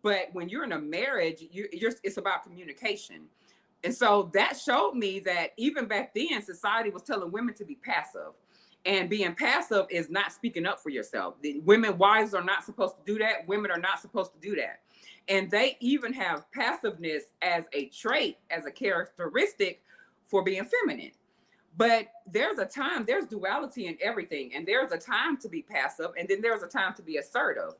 But when you're in a marriage, it's about communication. And so that showed me that even back then, society was telling women to be passive. And being passive is not speaking up for yourself. The women, wives are not supposed to do that. Women are not supposed to do that. And they even have passiveness as a trait, as a characteristic for being feminine. But there's duality in everything. And there's a time to be passive, and then there's a time to be assertive.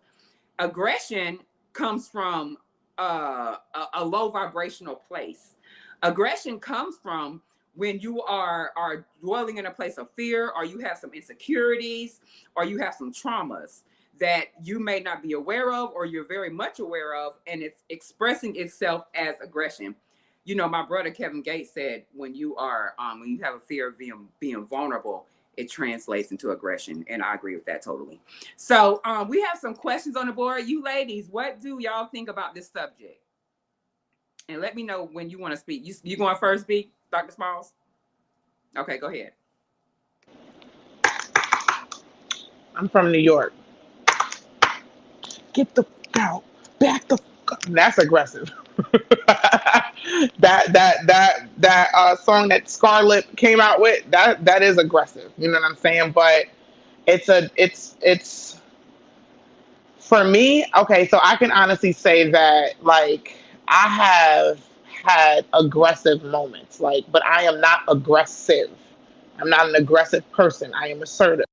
Aggression comes from a low vibrational place. Aggression comes from when you are dwelling in a place of fear, or you have some insecurities, or you have some traumas that you may not be aware of, or you're very much aware of, and it's expressing itself as aggression. You know, my brother Kevin Gates said, when you have a fear of being vulnerable, it translates into aggression, and I agree with that totally. So we have some questions on the board. You ladies, what do y'all think about this subject? And let me know when you want to speak. You going first, speak, Dr. Smalls? Okay, go ahead. I'm from New York. Get the out, back the up. That's aggressive. That song that Scarlett came out with, that is aggressive. You know what I'm saying? But it's for me. Okay, so I can honestly say that like I have had aggressive moments, like, but I am not aggressive. I'm not an aggressive person. I am assertive.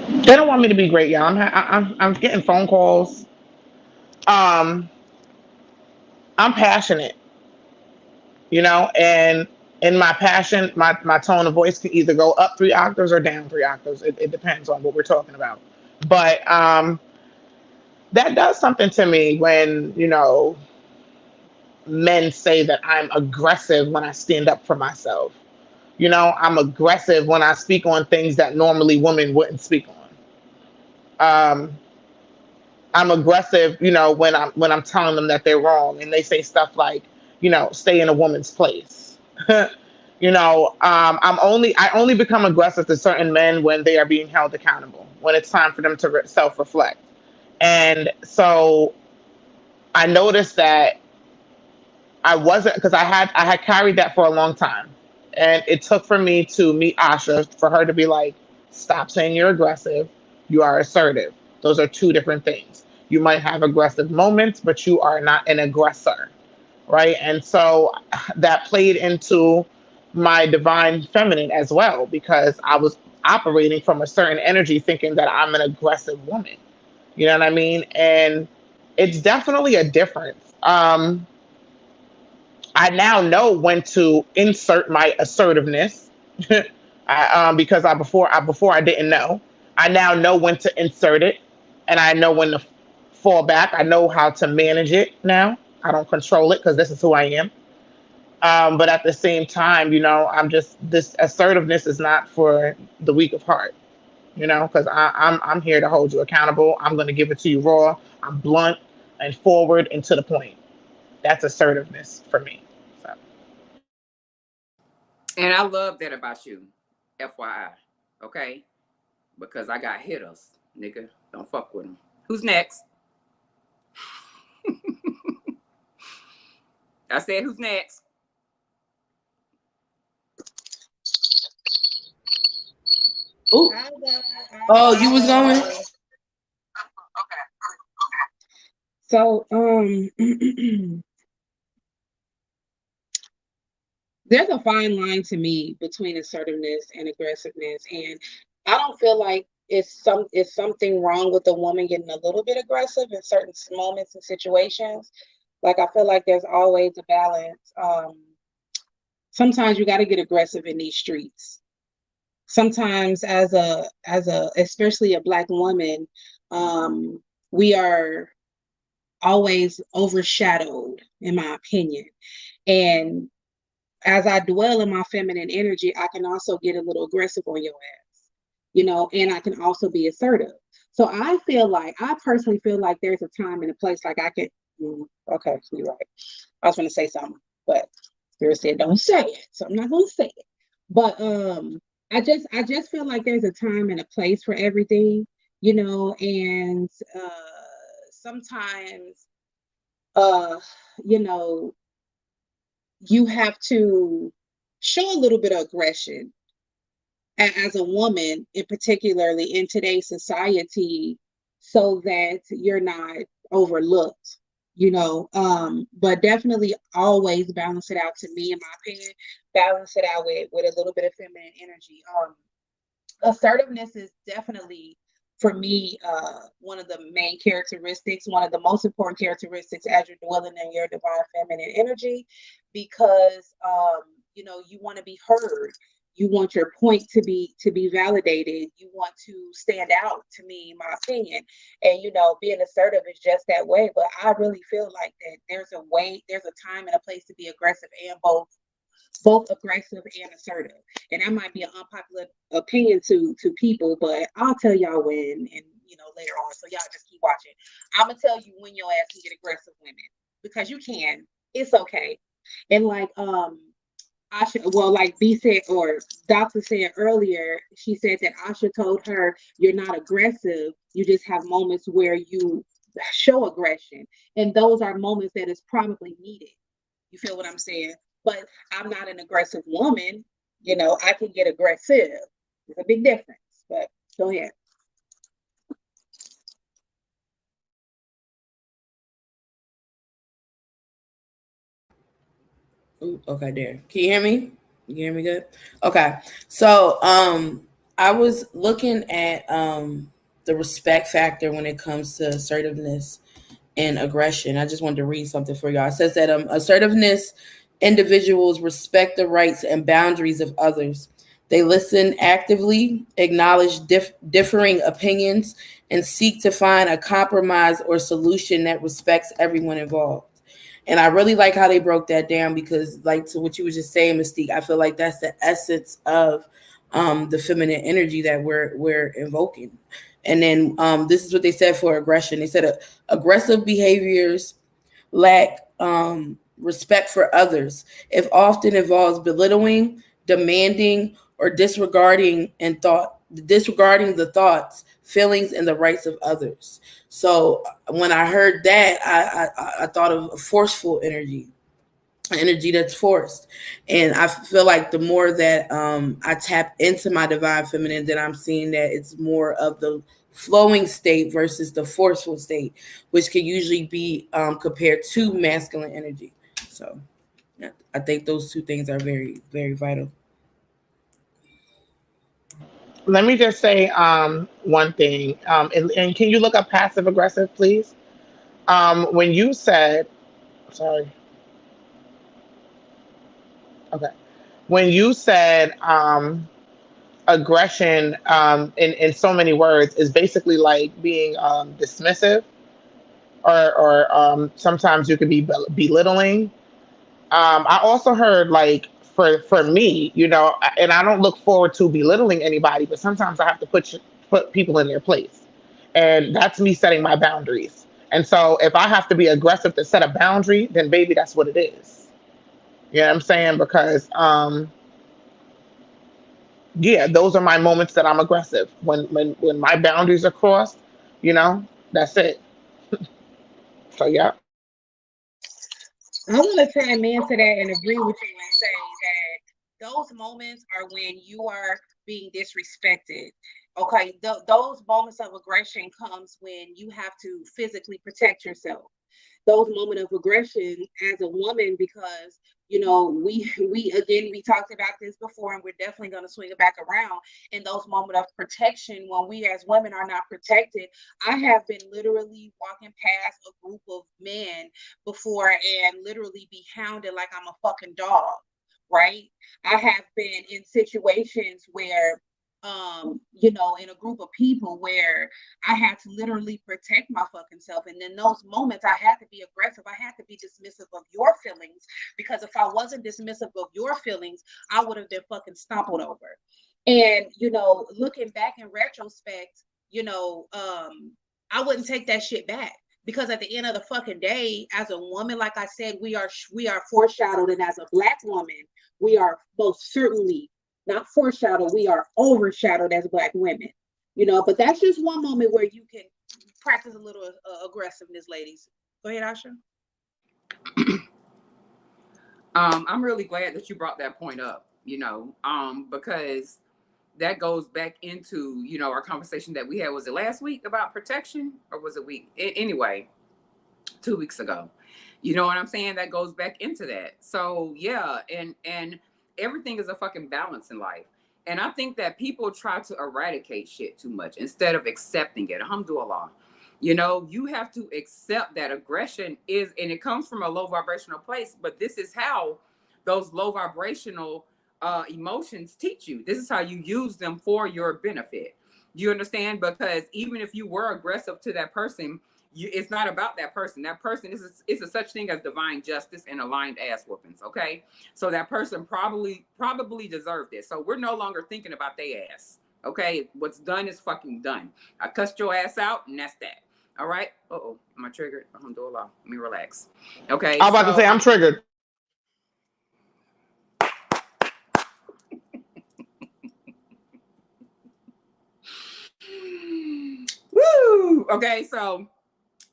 They don't want me to be great, y'all. I'm getting phone calls. Um, I'm passionate, and in my passion, my tone of voice can either go up 3 octaves or down 3 octaves. It depends on what we're talking about. But that does something to me when men say that I'm aggressive when I stand up for myself. I'm aggressive when I speak on things that normally women wouldn't speak on. I'm aggressive, when I'm telling them that they're wrong, and they say stuff like, stay in a woman's place. I only become aggressive to certain men when they are being held accountable, when it's time for them to self-reflect. And so I noticed that I wasn't, because I had carried that for a long time, and it took for me to meet Asha for her to be like, stop saying you're aggressive, you are assertive. Those are two different things. You might have aggressive moments, but you are not an aggressor, right? And so that played into my divine feminine as well, because I was operating from a certain energy thinking that I'm an aggressive woman. You know what I mean? And it's definitely a difference. I now know when to insert my assertiveness. Because before I didn't know. I now know when to insert it, and I know when to fall back. I know how to manage it now. I don't control it because this is who I am. But at the same time, I'm just, this assertiveness is not for the weak of heart. Because I'm here to hold you accountable. I'm going to give it to you raw. I'm blunt and forward and to the point. That's assertiveness for me. So. And I love that about you, FYI. Okay? Because I got hitters, nigga. Don't fuck with them. Who's next? I said, who's next? Oh, oh, you was going. So, there's a fine line to me between assertiveness and aggressiveness, and I don't feel like it's something wrong with a woman getting a little bit aggressive in certain moments and situations. Like, I feel like there's always a balance. Sometimes you got to get aggressive in these streets. Sometimes, as a especially a Black woman, we are always overshadowed, in my opinion. And as I dwell in my feminine energy, I can also get a little aggressive on your ass, and I can also be assertive. So I personally feel like there's a time and a place, like I can, okay, you're right. I was going to say something, but Spirit said don't say it, so I'm not going to say it. But I just feel like there's a time and a place for everything. and sometimes, uh, you know, you have to show a little bit of aggression as a woman, in particularly in today's society, so that you're not overlooked. But definitely always balance it out. To me, in my opinion, balance it out with a little bit of feminine energy. Assertiveness is definitely, for me, one of the main characteristics, one of the most important characteristics as you're dwelling in your divine feminine energy, because you want to be heard. You want your point to be validated. You want to stand out, to me, in my opinion. And being assertive is just that way. But I really feel like that there's a time and a place to be aggressive and both aggressive and assertive. And that might be an unpopular opinion to people, but I'll tell y'all when, and later on. So y'all just keep watching. I'm gonna tell you when your ass can get aggressive women, because you can. It's okay. And like Asha, well, like B said, or Doctor said earlier, she said that Asha told her, you're not aggressive, you just have moments where you show aggression. And those are moments that is probably needed. You feel what I'm saying? But I'm not an aggressive woman. I can get aggressive. There's a big difference. But go ahead. Ooh, okay, there. Can you hear me? You hear me good? Okay. So I was looking at the respect factor when it comes to assertiveness and aggression. I just wanted to read something for y'all. It says that assertiveness individuals respect the rights and boundaries of others. They listen actively, acknowledge differing opinions, and seek to find a compromise or solution that respects everyone involved. And I really like how they broke that down, because, like, to what you were just saying, Mystique, I feel like that's the essence of the feminine energy that we're invoking. And then this is what they said for aggression. They said aggressive behaviors lack respect for others. It often involves belittling, demanding, or disregarding the thoughts, feelings, and the rights of others. So when I heard that, I thought of a forceful energy that's forced. And I feel like the more that I tap into my divine feminine, then I'm seeing that it's more of the flowing state versus the forceful state, which can usually be compared to masculine energy. So yeah, I think those two things are very, very vital. Let me just say one thing. And can you look up passive aggressive, please? When you said, sorry, okay, when you said aggression in so many words is basically like being dismissive, or sometimes you could be belittling. I also heard, like, for me, and I don't look forward to belittling anybody, but sometimes I have to put people in their place, and that's me setting my boundaries. And so if I have to be aggressive to set a boundary, then baby, that's what it is. You know what I'm saying? Because yeah, those are my moments that I'm aggressive. When my boundaries are crossed, you know, that's it. So yeah. I want to chime into that and agree with you and say that those moments are when you are being disrespected. Okay, those moments of aggression comes when you have to physically protect yourself. Those moments of aggression as a woman, because we again, we talked about this before, and we're definitely going to swing it back around. In those moments of protection, when we as women are not protected, I have been literally walking past a group of men before and literally be hounded like I'm a fucking dog, right? I have been in situations where in a group of people where I had to literally protect my fucking self. And in those moments, I had to be aggressive. I had to be dismissive of your feelings, because if I wasn't dismissive of your feelings, I would have been fucking stumbled over. And, looking back in retrospect, I wouldn't take that shit back, because at the end of the fucking day, as a woman, like I said, we are foreshadowed. And as a Black woman, we are most certainly not foreshadowed, we are overshadowed as Black women. you know. But that's just one moment where you can practice a little aggressiveness, ladies. Go ahead, Asha. I'm really glad that you brought that point up, you know, because that goes back into, you know, our conversation that we had, was it last week about protection, or was it anyway, 2 weeks ago? You know what I'm saying? That goes back into that. So yeah, and everything is a fucking balance in life. And I think that people try to eradicate shit too much instead of accepting it. Alhamdulillah. You know, you have to accept that aggression is, and it comes from a low vibrational place, but this is how those low vibrational emotions teach you. This is how you use them for your benefit. You understand? Because even if you were aggressive to that person, it's not about that person. That person is a such thing as divine justice and aligned ass whoopings. Okay, so that person probably deserved it. So we're no longer thinking about their ass. Okay, what's done is fucking done. I cussed your ass out, and that's that. All right. Uh-oh, am I triggered? Alhamdulillah. Let me relax. Okay. I'm about to say I'm triggered. Woo! Okay, so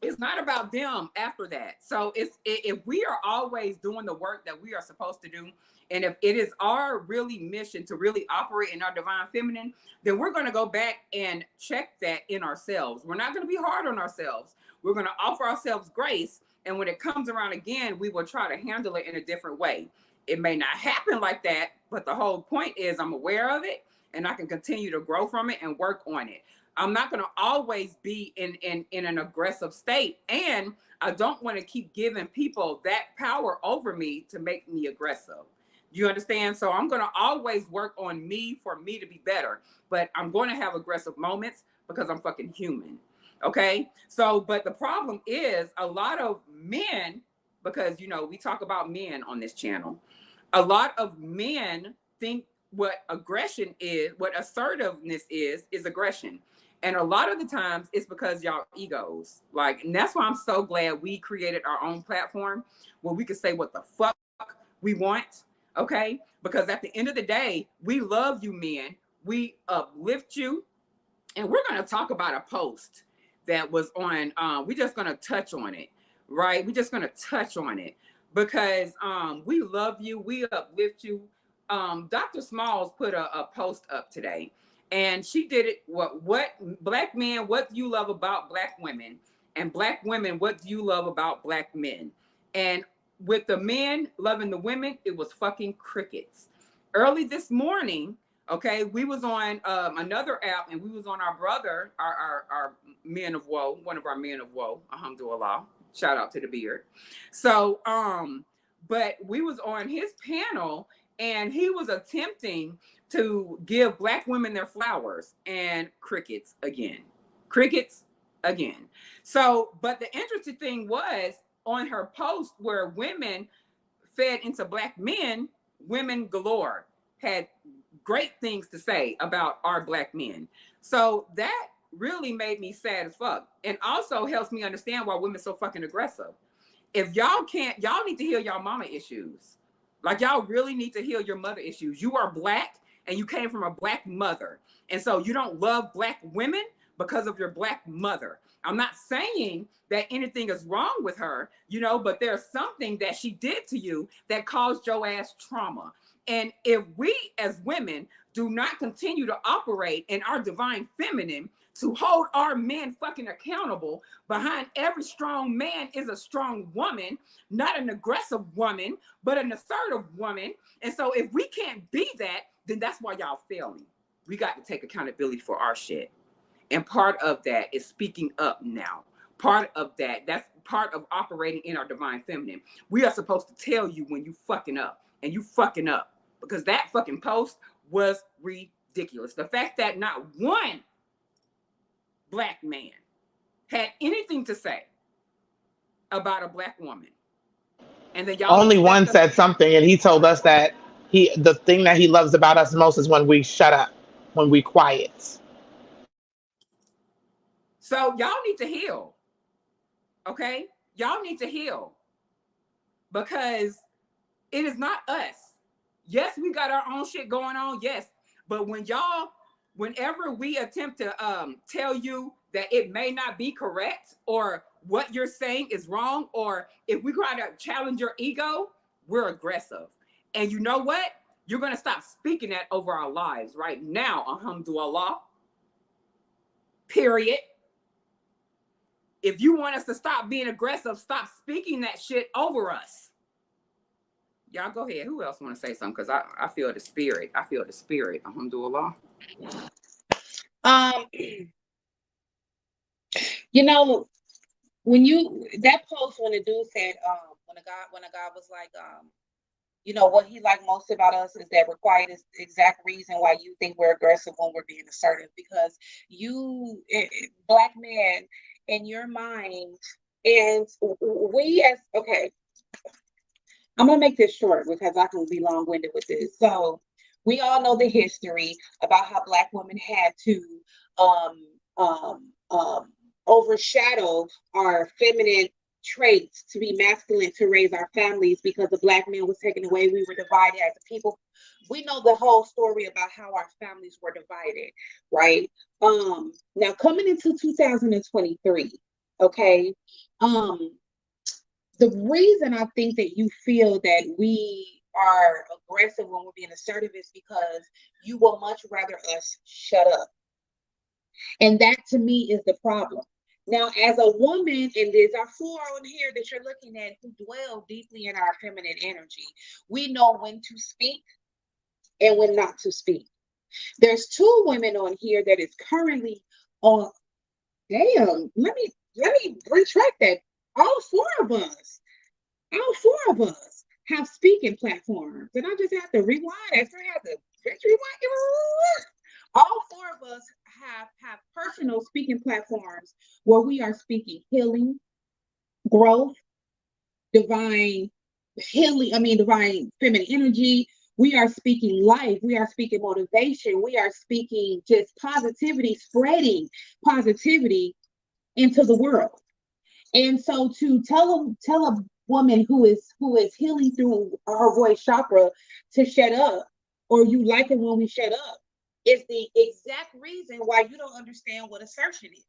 it's not about them after that. So if we are always doing the work that we are supposed to do, and if it is our really mission to really operate in our divine feminine, then we're going to go back and check that in ourselves. We're not going to be hard on ourselves. We're going to offer ourselves grace. And when it comes around again, we will try to handle it in a different way. It may not happen like that, but the whole point is I'm aware of it and I can continue to grow from it and work on it. I'm not going to always be in an aggressive state. And I don't want to keep giving people that power over me to make me aggressive. You understand? So I'm going to always work on me for me to be better. But I'm going to have aggressive moments because I'm fucking human. Okay? So, but the problem is a lot of men, because, you know, we talk about men on this channel. A lot of men think what aggression is, what assertiveness is aggression. And a lot of the times it's because y'all egos. Like, and that's why I'm so glad we created our own platform where we can say what the fuck we want. Okay. Because at the end of the day, we love you men. We uplift you. And we're going to talk about a post that was on, we're just going to touch on it, right? We're just going to touch on it because we love you. We uplift you. Dr. Smalls put a post up today. And she did it. What black men, what do you love about black women? And black women, what do you love about black men? And with the men loving the women, it was fucking crickets. Early this morning, okay, we was on another app, and we was on our brother, our men of woe, one of our men of woe, alhamdulillah. Shout out to the beard. So, but we was on his panel, and he was attempting to give black women their flowers, and crickets again. Crickets again. So, but the interesting thing was on her post where women fed into black men, women galore had great things to say about our black men. So that really made me sad as fuck. And also helps me understand why women so fucking aggressive. If y'all can't, y'all need to heal y'all mama issues. Like, y'all really need to heal your mother issues. You are black and you came from a black mother. And so you don't love black women because of your black mother. I'm not saying that anything is wrong with her, you know, but there's something that she did to you that caused your ass trauma. And if we as women do not continue to operate in our divine feminine to hold our men fucking accountable, behind every strong man is a strong woman, not an aggressive woman, but an assertive woman. And so if we can't be that, then that's why y'all failing. We got to take accountability for our shit. And part of that is speaking up now. Part of that's part of operating in our divine feminine. We are supposed to tell you when you fucking up, and you fucking up. Because that fucking post was ridiculous. The fact that not one black man had anything to say about a black woman. And then y'all Only one said something, and he told us that the thing that he loves about us most is when we shut up, when we quiet. So y'all need to heal. Okay? Y'all need to heal. Because it is not us. Yes, we got our own shit going on. Yes. But when y'all whenever we attempt to tell you that it may not be correct, or what you're saying is wrong, or if we try to challenge your ego, we're aggressive. And you know what? You're going to stop speaking that over our lives right now. Alhamdulillah. Period. If you want us to stop being aggressive, stop speaking that shit over us. Y'all go ahead. Who else want to say something? Because I feel the spirit. I feel the spirit. Alhamdulillah. You know, when you that post when the dude said, when a guy was like, you know, what he liked most about us is that we're quiet is the exact reason why you think we're aggressive when we're being assertive, because you, black man, in your mind, and we as, okay, I'm gonna make this short because I can be long-winded with this. So we all know the history about how black women had to um, um, um, overshadow our feminine traits to be masculine to raise our families because the black man was taken away. We were divided as a people. We know the whole story about how our families were divided, right? Now coming into 2023, okay. The reason I think that you feel that we are aggressive when we're being assertive is because you will much rather us shut up. And that to me is the problem. Now, as a woman, and there's our four on here that you're looking at who dwell deeply in our feminine energy, we know when to speak and when not to speak. There's two women on here that is currently on, damn, let me retract that. All four of us have speaking platforms. And I just have to rewind. After I have to rewind. All four of us have personal speaking platforms where we are speaking healing, growth, divine healing, divine feminine energy. We are speaking life. We are speaking motivation. We are speaking just positivity, spreading positivity into the world. And so to tell a woman who is healing through her voice chakra to shut up, or you like it when we shut up, is the exact reason why you don't understand what assertion is.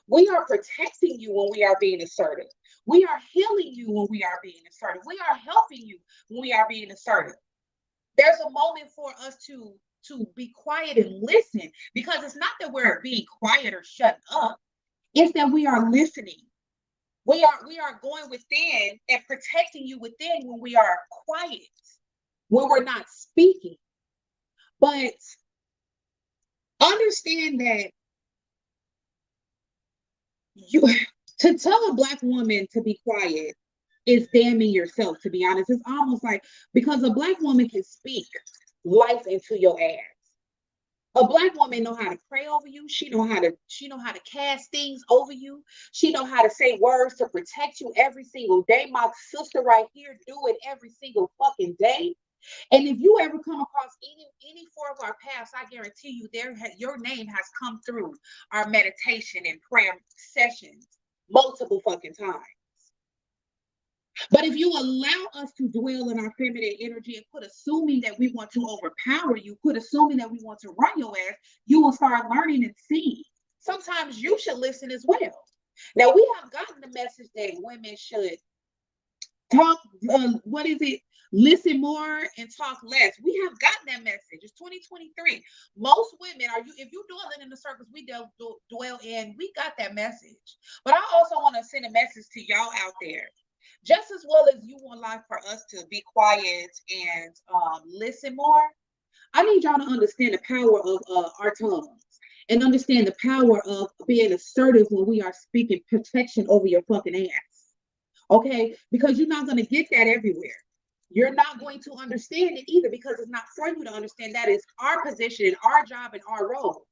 We are protecting you when we are being assertive. We are healing you when we are being assertive. We are helping you when we are being assertive. There's a moment for us to be quiet and listen, because it's not that we're being quiet or shut up. It's that we are listening. We are going within and protecting you within when we are quiet, when we're not speaking. But understand that to tell a black woman to be quiet is damning yourself, to be honest. It's almost like, because a black woman can speak life into your ass. A black woman know how to pray over you. She know how to cast things over you. She know how to say words to protect you every single day. My sister right here do it every single fucking day. And if you ever come across any four of our paths, I guarantee you your name has come through our meditation and prayer sessions multiple fucking times. But if you allow us to dwell in our feminine energy and quit assuming that we want to overpower you, quit assuming that we want to run your ass, you will start learning and seeing. Sometimes you should listen as well. Now, we have gotten the message that women should talk, listen more and talk less. We have gotten that message. It's 2023. Most women, if you're dwelling in the circles we dwell in, we got that message. But I also want to send a message to y'all out there. Just as well as you want life for us to be quiet and listen more, I need y'all to understand the power of our tongues and understand the power of being assertive when we are speaking protection over your fucking ass. Okay? Because you're not going to get that everywhere. You're not going to understand it either, because it's not for you to understand. That is our position and our job and our role.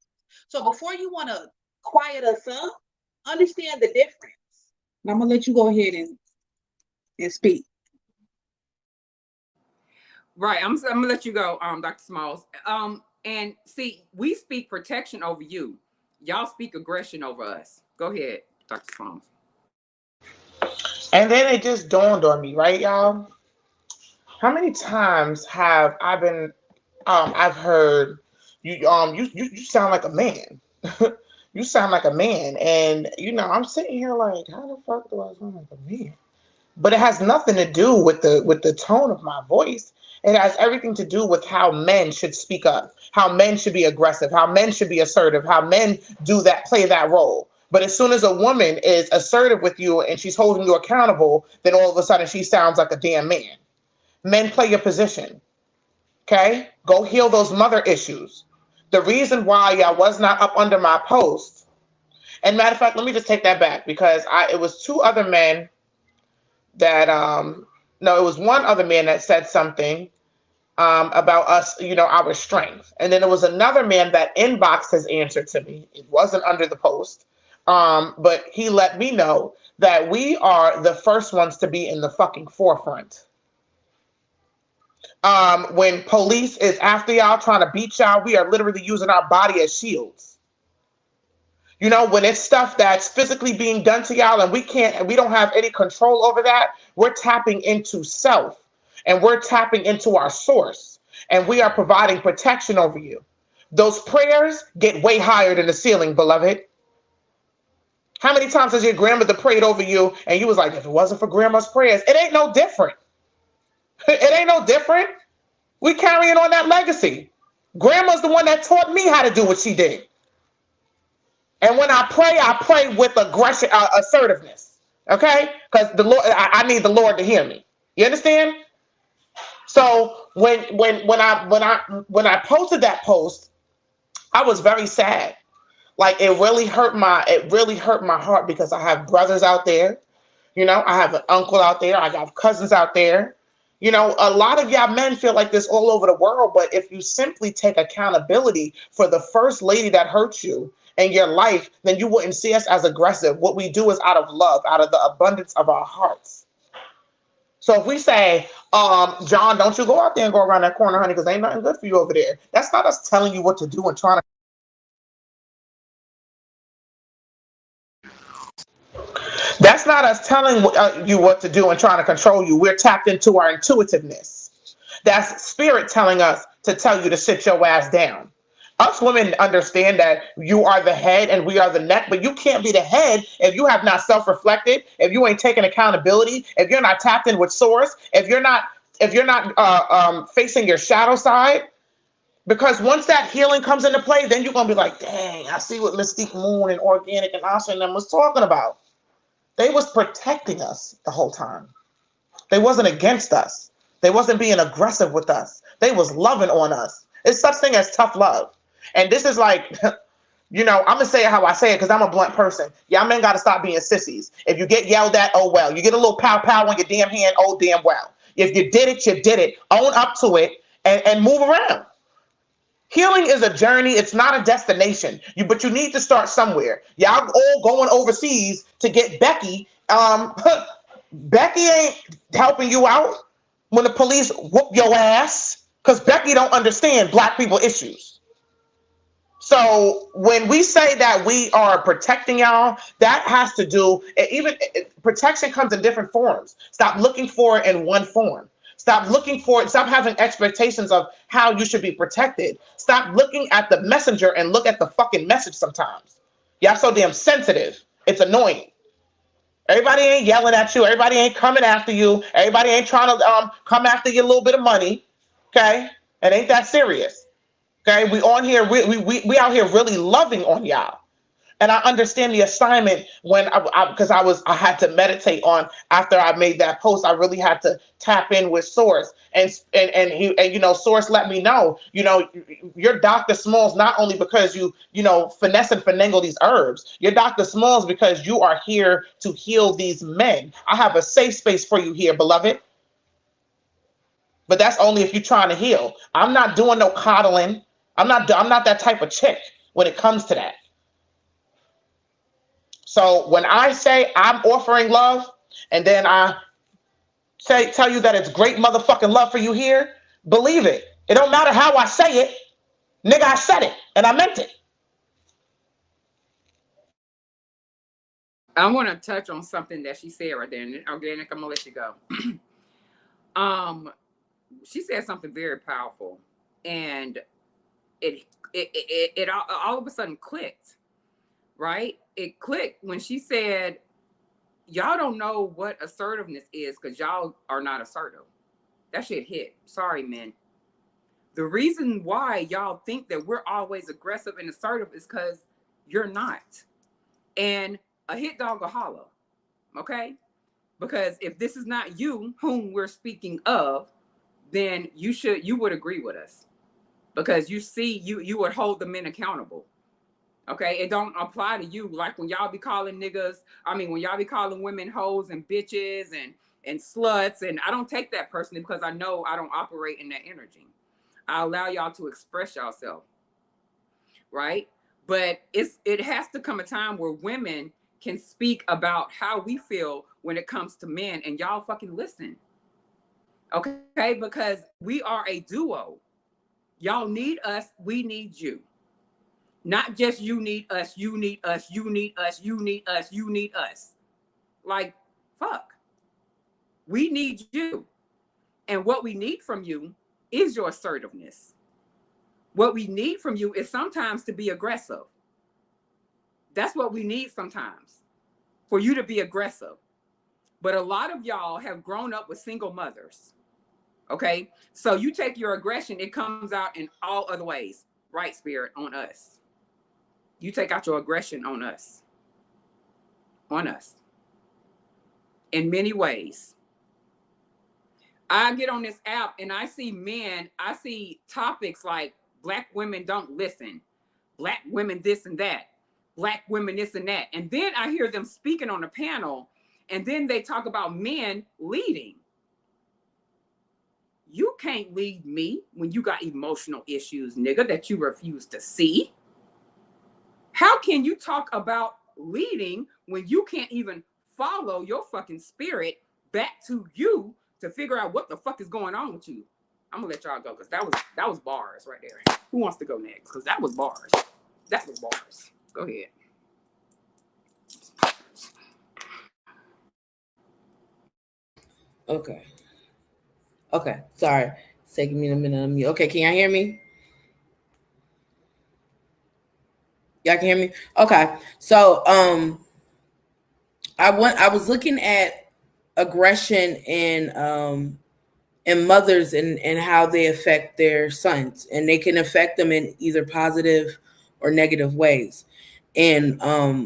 So before you want to quiet us up, understand the difference. And I'm going to let you go ahead and speak. Right. I'm gonna let you go, Dr. Smalls. And see, we speak protection over you. Y'all speak aggression over us. Go ahead, Dr. Smalls. And then it just dawned on me, right, y'all? How many times have I been I've heard you sound like a man. You sound like a man. And I'm sitting here like, how the fuck do I sound like a man? But it has nothing to do with the tone of my voice. It has everything to do with how men should speak up, how men should be aggressive, how men should be assertive, how men play that role. But as soon as a woman is assertive with you and she's holding you accountable, then all of a sudden she sounds like a damn man. Men, play your position. Okay? Go heal those mother issues. The reason why I was not up under my post, and matter of fact, let me just take that back, because it was two other men that no, it was one other man that said something about us, our strength. And then there was another man that inboxed his answer to me. It wasn't under the post. But he let me know that we are the first ones to be in the fucking forefront. When police is after y'all trying to beat y'all, we are literally using our body as shields. When it's stuff that's physically being done to y'all and we don't have any control over that, we're tapping into self and we're tapping into our source and we are providing protection over you. Those prayers get way higher than the ceiling, beloved. How many times has your grandmother prayed over you and you was like, if it wasn't for grandma's prayers, it ain't no different. It ain't no different. We carrying on that legacy. Grandma's the one that taught me how to do what she did. And when I pray with aggression, assertiveness. Okay? Because the Lord, I need the Lord to hear me. You understand? So when I posted that post, I was very sad. Like it really hurt my heart, because I have brothers out there. I have an uncle out there. I got cousins out there. A lot of y'all men feel like this all over the world, but if you simply take accountability for the first lady that hurt you in your life, then you wouldn't see us as aggressive. What we do is out of love, out of the abundance of our hearts. So if we say, John, don't you go out there and go around that corner, honey, because ain't nothing good for you over there. That's not us telling you what to do and trying to. That's not us telling you what to do and trying to control you. We're tapped into our intuitiveness. That's spirit telling us to tell you to sit your ass down. Us women understand that you are the head and we are the neck, but you can't be the head if you have not self-reflected, if you ain't taking accountability, if you're not tapped in with source, if you're not facing your shadow side. Because once that healing comes into play, then you're gonna be like, dang, I see what Mystique Moon and Organic and Asha and them was talking about. They was protecting us the whole time. They wasn't against us. They wasn't being aggressive with us. They was loving on us. It's such thing as tough love. And this is like, I'm going to say it how I say it because I'm a blunt person. Y'all men got to stop being sissies. If you get yelled at, oh well. You get a little pow-pow on your damn hand, oh damn well. If you did it, you did it. Own up to it and move around. Healing is a journey. It's not a destination. But you need to start somewhere. Y'all all going overseas to get Becky. Becky ain't helping you out when the police whoop your ass, because Becky don't understand Black people issues. So when we say that we are protecting y'all, that has to do, protection comes in different forms. Stop looking for it in one form. Stop having expectations of how you should be protected. Stop looking at the messenger and look at the fucking message sometimes. Y'all so damn sensitive. It's annoying. Everybody ain't yelling at you. Everybody ain't coming after you. Everybody ain't trying to come after your little bit of money. Okay? It ain't that serious. Okay? We on here, we out here really loving on y'all. And I understand the assignment when I had to meditate on after I made that post. I really had to tap in with Source, and Source let me know, your Dr. Smalls not only because you finesse and finagle these herbs. Your Dr. Smalls because you are here to heal these men. I have a safe space for you here, beloved. But that's only if you're trying to heal. I'm not doing no coddling. I'm not that type of chick when it comes to that. So when I say I'm offering love, and then I tell you that it's great motherfucking love for you here, believe it. It don't matter how I say it. Nigga, I said it, and I meant it. I want to touch on something that she said right there. And Organic, I'm going to let you go. She said something very powerful. And it all of a sudden clicked, right? It clicked when she said, y'all don't know what assertiveness is because y'all are not assertive. That shit hit. Sorry, men. The reason why y'all think that we're always aggressive and assertive is because you're not. And a hit dog will holler, okay? Because if this is not you whom we're speaking of, then you would agree with us, because you would hold the men accountable. Okay, it don't apply to you. Like when y'all be calling when y'all be calling women hoes and bitches and sluts, and I don't take that personally because I know I don't operate in that energy. I allow y'all to express yourself, right? But it has to come a time where women can speak about how we feel when it comes to men, and y'all fucking listen. Okay, because we are a duo. Y'all need us, we need you. Not just you need us, you need us, you need us, you need us, you need us. Like, fuck. We need you. And what we need from you is your assertiveness. What we need from you is sometimes to be aggressive. That's what we need sometimes, for you to be aggressive. But a lot of y'all have grown up with single mothers. Okay? So you take your aggression, it comes out in all other ways. Right, Spirit, on us. You take out your aggression on us. On us. In many ways. I get on this app and I see topics like Black women don't listen, Black women this and that, Black women this and that. And then I hear them speaking on a panel, and then they talk about men leading. You can't lead me when you got emotional issues, nigga, that you refuse to see. How can you talk about leading when you can't even follow your fucking spirit back to you to figure out what the fuck is going on with you? I'm gonna let y'all go because that was bars right there. Who wants to go next? Because that was bars. That was bars. Go ahead. Okay. Okay. Sorry. It's taking me a minute to unmute. Okay, can y'all hear me? Y'all can hear me? Okay. So I was looking at aggression in mothers and how they affect their sons, and they can affect them in either positive or negative ways. And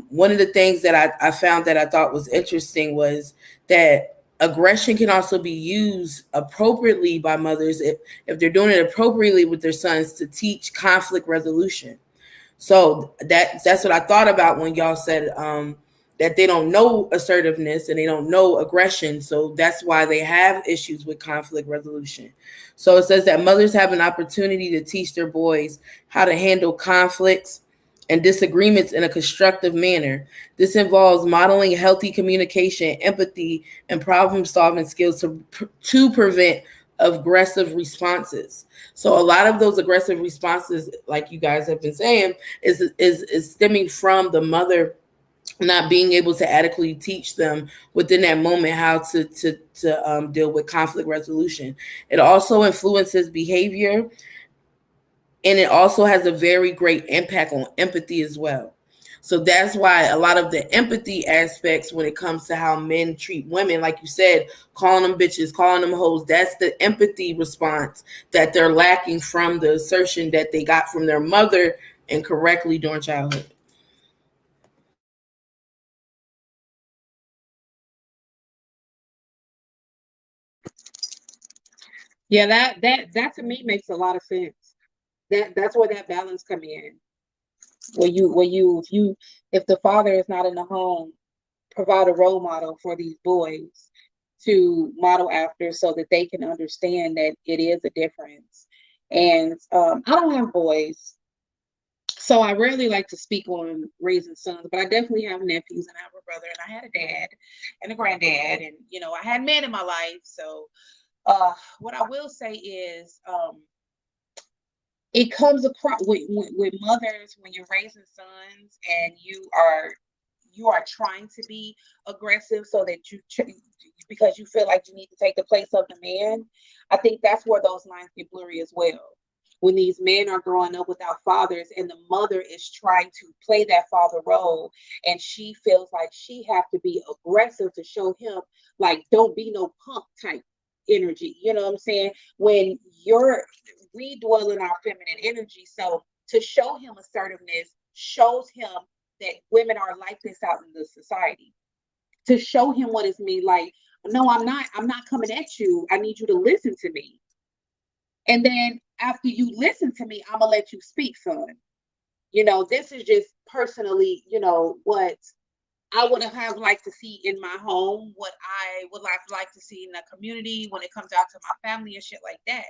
one of the things that I found that I thought was interesting was that aggression can also be used appropriately by mothers if they're doing it appropriately with their sons to teach conflict resolution. So that's what I thought about when y'all said that they don't know assertiveness and they don't know aggression. So that's why they have issues with conflict resolution. So it says that mothers have an opportunity to teach their boys how to handle conflicts and disagreements in a constructive manner. This involves modeling healthy communication, empathy, and problem-solving skills to prevent aggressive responses. So a lot of those aggressive responses, like you guys have been saying, is stemming from the mother not being able to adequately teach them within that moment how to deal with conflict resolution. It also influences behavior, and it also has a very great impact on empathy as well. So that's why a lot of the empathy aspects when it comes to how men treat women, like you said, calling them bitches, calling them hoes, that's the empathy response that they're lacking from the assertion that they got from their mother incorrectly during childhood. Yeah, that to me makes a lot of sense. That's where that balance come in. If the father is not in the home, provide a role model for these boys to model after so that they can understand that it is a difference. And I don't have boys, so I rarely like to speak on raising sons, but I definitely have nephews, and I have a brother, and I had a dad and a granddad, and I had men in my life. So what I will say is it comes across with mothers when you're raising sons and you are trying to be aggressive so that because you feel like you need to take the place of the man. I think that's where those lines get blurry as well. when these men are growing up without fathers and the mother is trying to play that father role, and she feels like she have to be aggressive to show him, like, don't be no punk type energy. You know what I'm saying? When we dwell in our feminine energy. So to show him assertiveness shows him that women are like this out in the society. To show him what it's mean, like, no, I'm not coming at you. I need you to listen to me. And then after you listen to me, I'm gonna let you speak, son. This is just personally, what I would have liked to see in my home, what I would like to see in the community when it comes out to my family and shit like that.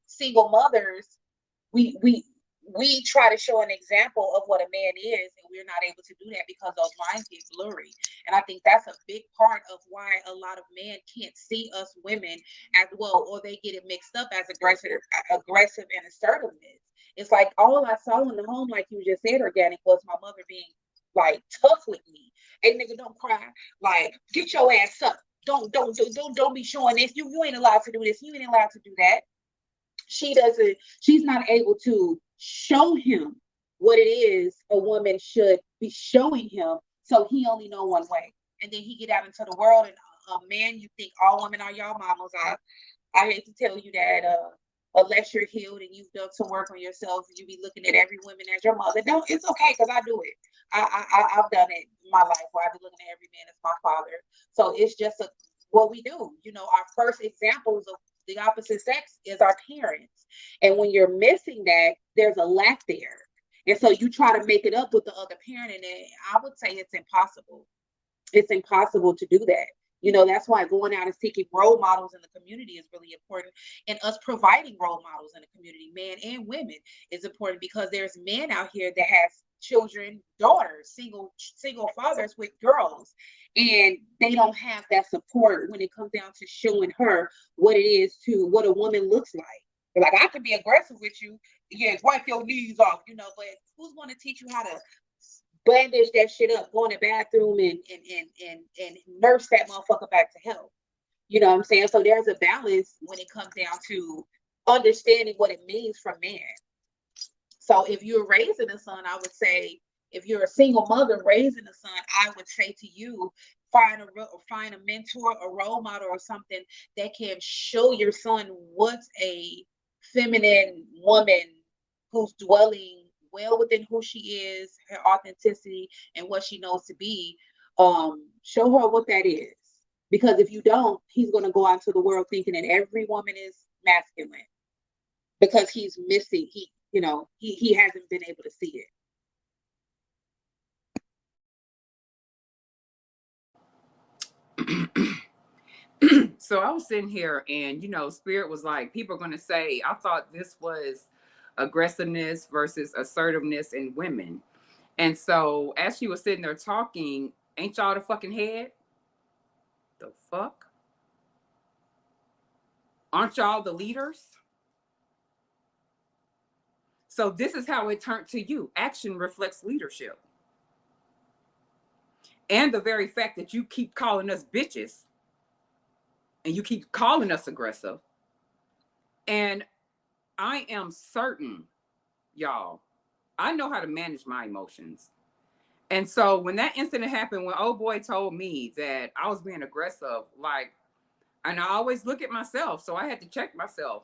Single mothers, we try to show an example of what a man is, and we're not able to do that because those lines get blurry. And I think that's a big part of why a lot of men can't see us women as well, or they get it mixed up as aggressive and assertiveness. It's like all I saw in the home, like you just said, organic, was my mother being like tough with me. Hey nigga, don't cry. Like, get your ass up. Don't be showing this. You ain't allowed to do this. You ain't allowed to do that. She's not able to show him what it is a woman should be showing him, so he only know one way. And then he get out into the world, and man, you think all women are y'all mamas. I hate to tell you that, unless you're healed and you've done some work on yourself, you be looking at every woman as your mother. No, it's okay, because I do it. I've done it in my life where I be looking at every man as my father. So it's just what we do. Our first examples of the opposite sex is our parents. And when you're missing that, there's a lack there. And so you try to make it up with the other parent, and I would say it's impossible. It's impossible to do that. That's why going out and seeking role models in the community is really important. And us providing role models in the community, men and women, is important, because there's men out here that has children, daughters, single fathers with girls, and they don't have that support when it comes down to showing her what a woman looks like. They're like, I can be aggressive with you. Yes, wipe your knees off, but who's going to teach you how to bandage that shit up, go in the bathroom and nurse that motherfucker back to health? You know what I'm saying? So there's a balance when it comes down to understanding what it means for men. So if you're raising a son, I would say, if you're a single mother raising a son, I would say to you, find a mentor, a role model, or something that can show your son what's a feminine woman who's dwelling well within who she is, her authenticity, and what she knows to be. Show her what that is. Because if you don't, he's going to go out into the world thinking that every woman is masculine, because he's missing, he hasn't been able to see it. So I was sitting here, and Spirit was like, people are going to say, I thought this was aggressiveness versus assertiveness in women. And so as she was sitting there talking, ain't y'all the fucking head? The fuck? Aren't y'all the leaders? So this is how it turned to you. Action reflects leadership. And the very fact that you keep calling us bitches, and you keep calling us aggressive. And I am certain, y'all, I know how to manage my emotions. And so when that incident happened, when old boy told me that I was being aggressive, and I always look at myself, so I had to check myself.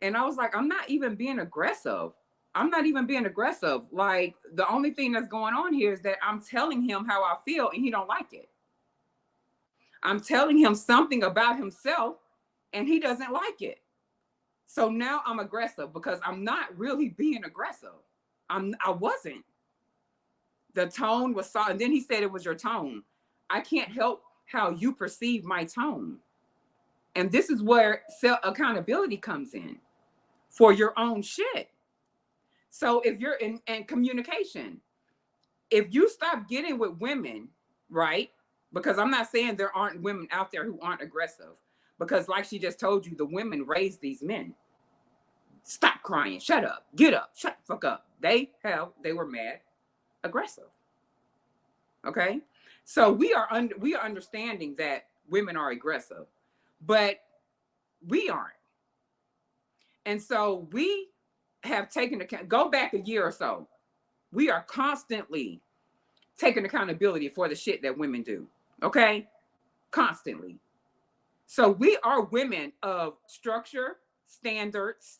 And I was like, I'm not even being aggressive. I'm not even being aggressive. Like, the only thing that's going on here is that I'm telling him how I feel, and he don't like it. I'm telling him something about himself, and he doesn't like it. So now I'm aggressive, because I'm not really being aggressive. I wasn't. The tone was soft. And then he said it was your tone. I can't help how you perceive my tone. And this is where accountability comes in for your own shit. So if you're in communication, if you stop getting with women, right? Because I'm not saying there aren't women out there who aren't aggressive, because like she just told you, the women raised these men. Stop crying. Shut up. Get up. Shut the fuck up. They were mad, aggressive. Okay. So we are understanding that women are aggressive, but we aren't. And so we have taken account, go back a year or so, we are constantly taking accountability for the shit that women do. Okay? Constantly. So we are women of structure, standards.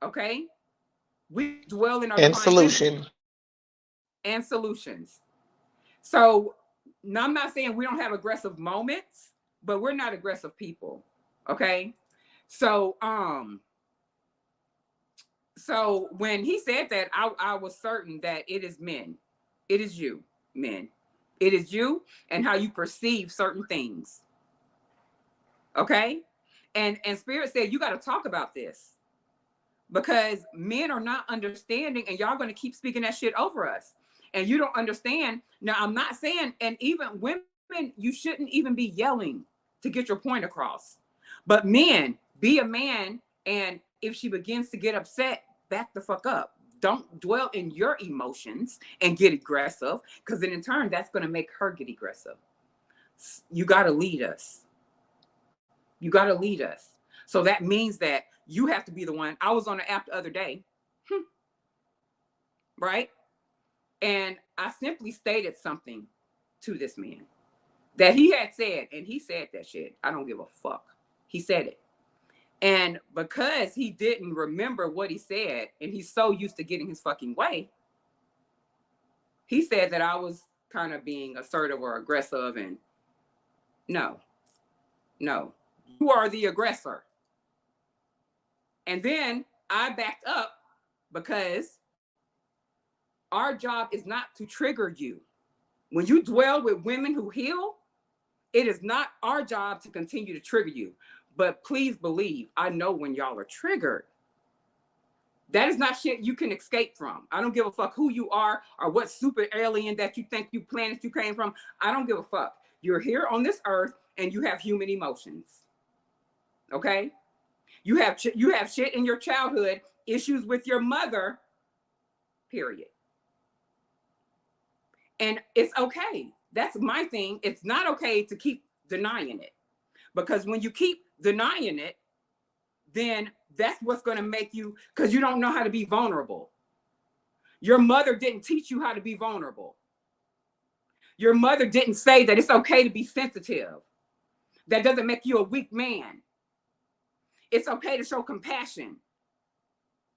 Okay? We dwell in our And divine feminine solution. and solutions. So now I'm not saying we don't have aggressive moments, but we're not aggressive people. Okay? So so when he said that, I was certain that it is men. It is you, men. It is you and how you perceive certain things. Okay? And Spirit said you got to talk about this because men are not understanding and y'all going to keep speaking that shit over us. And you don't understand. Now, I'm not saying, and even women, you shouldn't even be yelling to get your point across. But men, be a man. And if she begins to get upset, back the fuck up. Don't dwell in your emotions and get aggressive because then in turn, that's going to make her get aggressive. You got to lead us. You got to lead us. So that means that you have to be the one. I was on the app the other day, right? And I simply stated something to this man that he had said, and he said that shit. I don't give a fuck. He said it. And because he didn't remember what he said, and he's so used to getting his fucking way, he said that I was kind of being assertive or aggressive. And no, you are the aggressor. And then I backed up because our job is not to trigger you. When you dwell with women who heal, it is not our job to continue to trigger you. But please believe, I know when y'all are triggered. That is not shit you can escape from. I don't give a fuck who you are or what super alien that you think you planet you came from. I don't give a fuck. You're here on this earth and you have human emotions. Okay? You have shit in your childhood, issues with your mother, period. And it's okay. That's my thing. It's not okay to keep denying it. Because when you keep denying it, then that's what's going to make you, because you don't know how to be vulnerable. Your mother didn't teach you how to be vulnerable. Your mother didn't say that it's okay to be sensitive. That doesn't make you a weak man. It's okay to show compassion.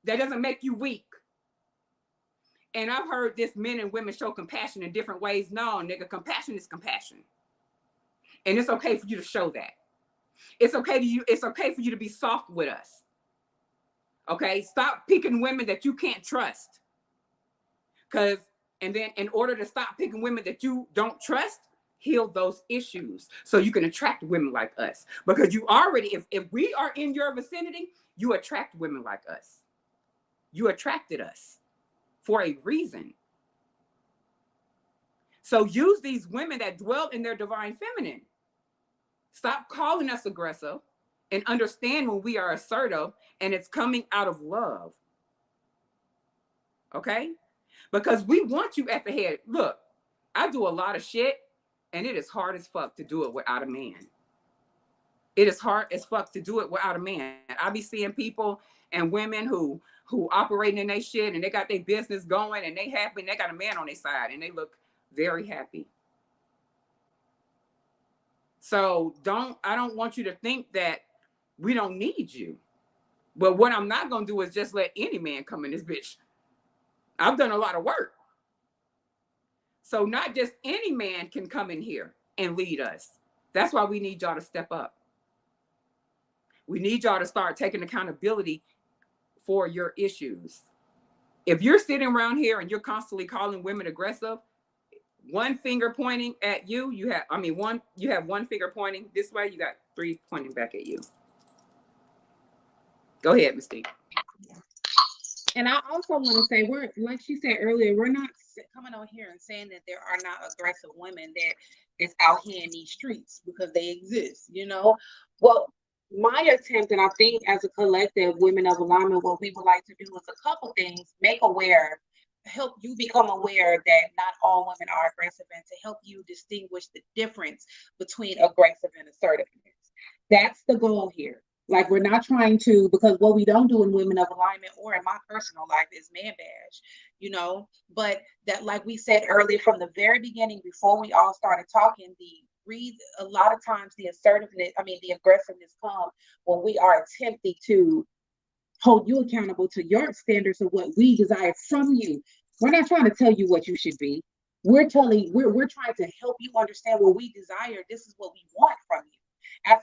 That doesn't make you weak. And I've heard this men and women show compassion in different ways. No, nigga, compassion is compassion. And it's okay for you to show that. It's okay for you to be soft with us. Okay? Stop picking women that you can't trust. And then in order to stop picking women that you don't trust, heal those issues so you can attract women like us. Because you already, if we are in your vicinity, you attract women like us. You attracted us for a reason. So use these women that dwell in their divine feminine. Stop calling us aggressive and understand when we are assertive and it's coming out of love. Okay? Because we want you at the head. Look, I do a lot of shit and it is hard as fuck to do it without a man. It is hard as fuck to do it without a man. I be seeing people and women who operating in their shit and they got their business going and they happy and they got a man on their side and they look very happy. So I don't want you to think that we don't need you. But what I'm not going to do is just let any man come in this bitch. I've done a lot of work. So not just any man can come in here and lead us. That's why we need y'all to step up. We need y'all to start taking accountability for your issues. If you're sitting around here and you're constantly calling women aggressive, one finger pointing at you, you have one finger pointing this way, you got three pointing back at you. Go ahead, Mystique. And I also want to say, we're, like she said earlier, we're not coming on here and saying that there are not aggressive women that is out here in these streets, because they exist, you know. Well, my attempt, and I think as a collective, Women of Alignment, what we would like to do is a couple things: make aware, help you become aware that not all women are aggressive, and to help you distinguish the difference between aggressive and assertiveness. That's the goal here. Like we're not trying to, because what we don't do in Women of Alignment or in my personal life is man bash, you know. But that, like we said earlier from the very beginning, before we all started talking, the reason a lot of times the assertiveness, I mean the aggressiveness come when we are attempting to hold you accountable to your standards of what we desire from you. We're not trying to tell you what you should be. We're trying to help you understand what we desire. This is what we want from you. As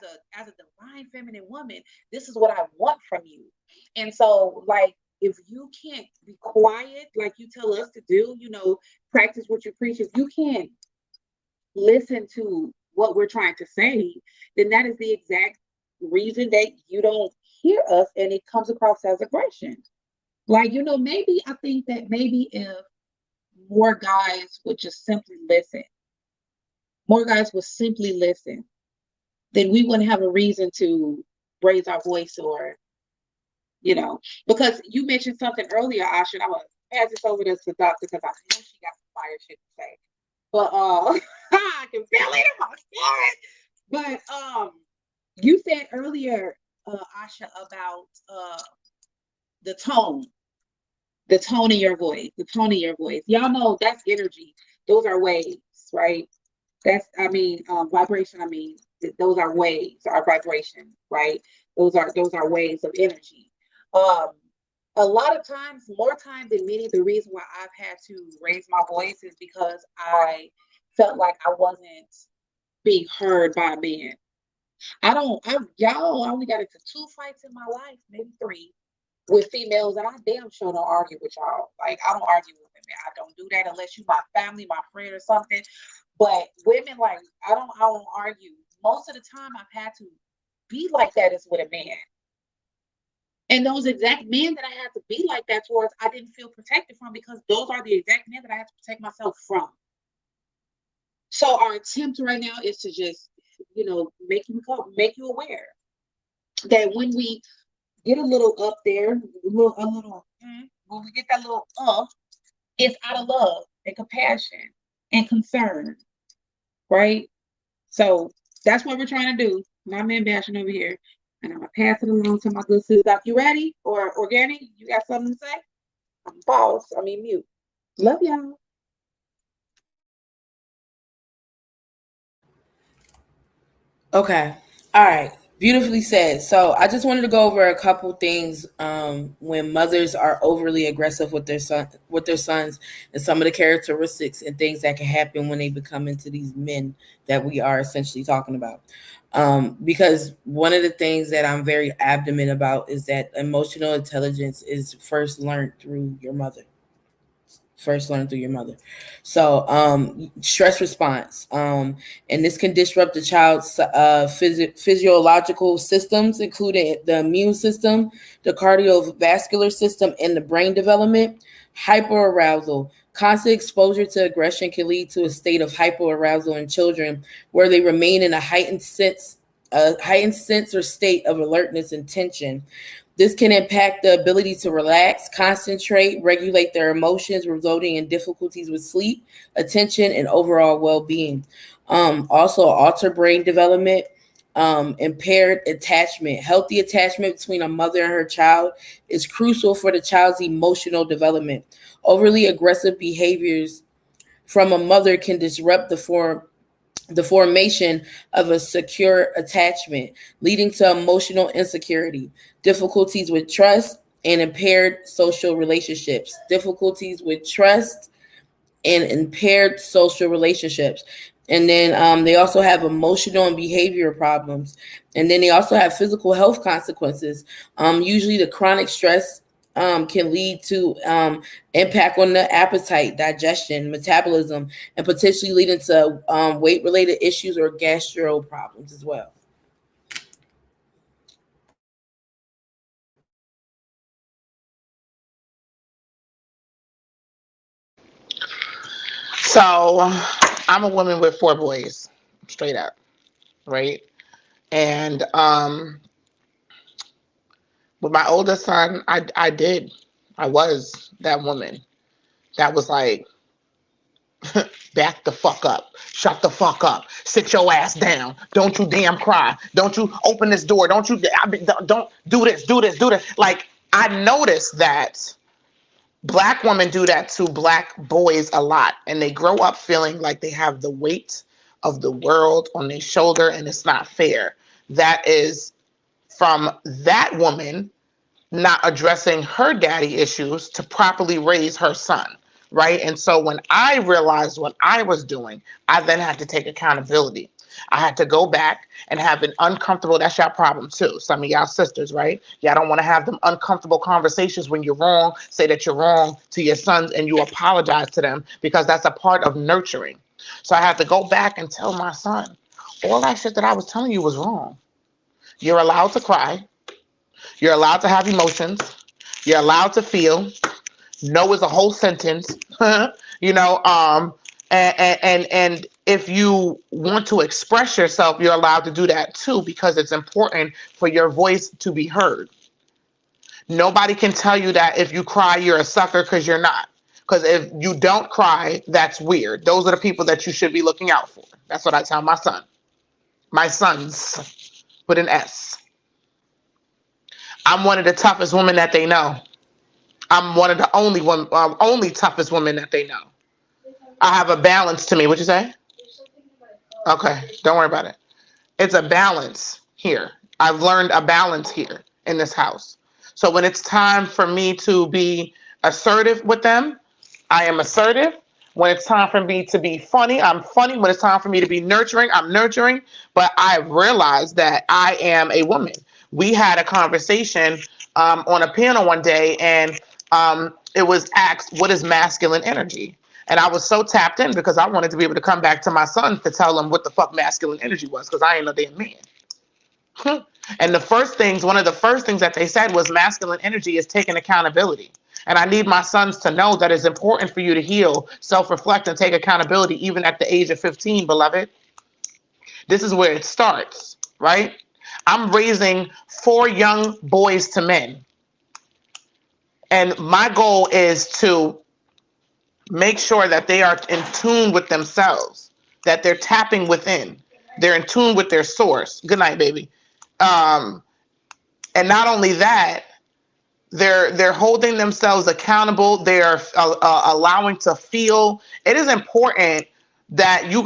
a divine feminine woman, this is what I want from you. And so like if you can't be quiet like you tell us to do, you know, practice what you preach. If you can't listen to what we're trying to say, then that is the exact reason that you don't hear us and it comes across as aggression. Like, you know, maybe I think that maybe if more guys would just simply listen, more guys would simply listen, then we wouldn't have a reason to raise our voice or, you know, because you mentioned something earlier, Asha, and I'm gonna pass this over to the doctor because I know she got some fire shit to say. But I can feel it in my spirit. But you said earlier, Asha, about the tone, the tone of your voice, the tone of your voice. Y'all know that's energy. Those are waves, right? That's, I mean, vibration. I mean, those are waves, are vibration, right? Those are waves of energy. Um, a lot of times, more time than many, the reason why I've had to raise my voice is because I felt like I wasn't being heard by a man. Y'all I only got into two fights in my life, maybe three, with females, and I damn sure don't argue with y'all. Like I don't argue with women. I don't do that unless you my family, my friend, or something. But women, like I don't argue. Most of the time, I've had to be like that is with a man, and those exact men that I had to be like that towards, I didn't feel protected from because those are the exact men that I had to protect myself from. So our attempt right now is to just, you know, make you aware that when we get a little up there, when we get that little it's out of love and compassion and concern, right? So that's what we're trying to do. Not man bashing over here. And I'm gonna pass it along to my good sister. Doc, you ready? Or organic? You got something to say? I'm pause. I mean mute. Love y'all. Okay. All right. Beautifully said. So I just wanted to go over a couple things when mothers are overly aggressive with their sons, and some of the characteristics and things that can happen when they become into these men that we are essentially talking about. Because one of the things that I'm very adamant about is that emotional intelligence is first learned through your mother. First learned through your mother. So stress response, and this can disrupt the child's physiological systems, including the immune system, the cardiovascular system, and the brain development. Hyperarousal, constant exposure to aggression can lead to a state of hyperarousal in children where they remain in a heightened sense or state of alertness and tension. This can impact the ability to relax, concentrate, regulate their emotions, resulting in difficulties with sleep, attention, and overall well being. Also, alter brain development, impaired attachment. Healthy attachment between a mother and her child is crucial for the child's emotional development. Overly aggressive behaviors from a mother can disrupt the formation of a secure attachment, leading to emotional insecurity, difficulties with trust, and impaired social relationships. Difficulties with trust and impaired social relationships. And then they also have emotional and behavioral problems. And then they also have physical health consequences. Usually, the chronic stress can lead to impact on the appetite, digestion, metabolism, and potentially leading to weight related issues or gastro problems as well. So I'm a woman with four boys, straight up, right? And with my oldest son, I was that woman that was like Back the fuck up. Shut the fuck up. Sit your ass down. Don't you damn cry. Don't you open this door. Don't you, don't do this, do this, do this. Like, I noticed that Black women do that to Black boys a lot. And they grow up feeling like they have the weight of the world on their shoulder and it's not fair. That is from that woman not addressing her daddy issues to properly raise her son, right? And so when I realized what I was doing, I then had to take accountability. I had to go back and have an uncomfortable, that's your problem too. Some of y'all sisters, right? Y'all don't want to have them uncomfortable conversations when you're wrong, say that you're wrong to your sons and you apologize to them because that's a part of nurturing. So I had to go back and tell my son, all that shit that I was telling you was wrong. You're allowed to cry. You're allowed to have emotions. You're allowed to feel. No is a whole sentence, you know. And if you want to express yourself, you're allowed to do that too, because it's important for your voice to be heard. Nobody can tell you that if you cry, you're a sucker, because you're not. Because if you don't cry, that's weird. Those are the people that you should be looking out for. That's what I tell my son. My sons with an S. I'm one of the toughest women that they know. I'm one of the only toughest women that they know. I have a balance to me. What'd you say? Okay, don't worry about it. It's a balance here. I've learned a balance here in this house. So when it's time for me to be assertive with them, I am assertive. When it's time for me to be funny, I'm funny. When it's time for me to be nurturing, I'm nurturing. But I realized that I am a woman. We had a conversation on a panel one day, and it was asked, what is masculine energy? And I was so tapped in because I wanted to be able to come back to my son to tell him what the fuck masculine energy was, because I ain't no damn man. And one of the first things that they said was masculine energy is taking accountability. And I need my sons to know that it's important for you to heal, self-reflect, and take accountability even at the age of 15, beloved. This is where it starts, right? I'm raising 4 young boys to men. And my goal is to make sure that they are in tune with themselves, that they're tapping within. They're in tune with their source. Good night, baby. And not only that, they're holding themselves accountable. They're allowing to feel. It is important that you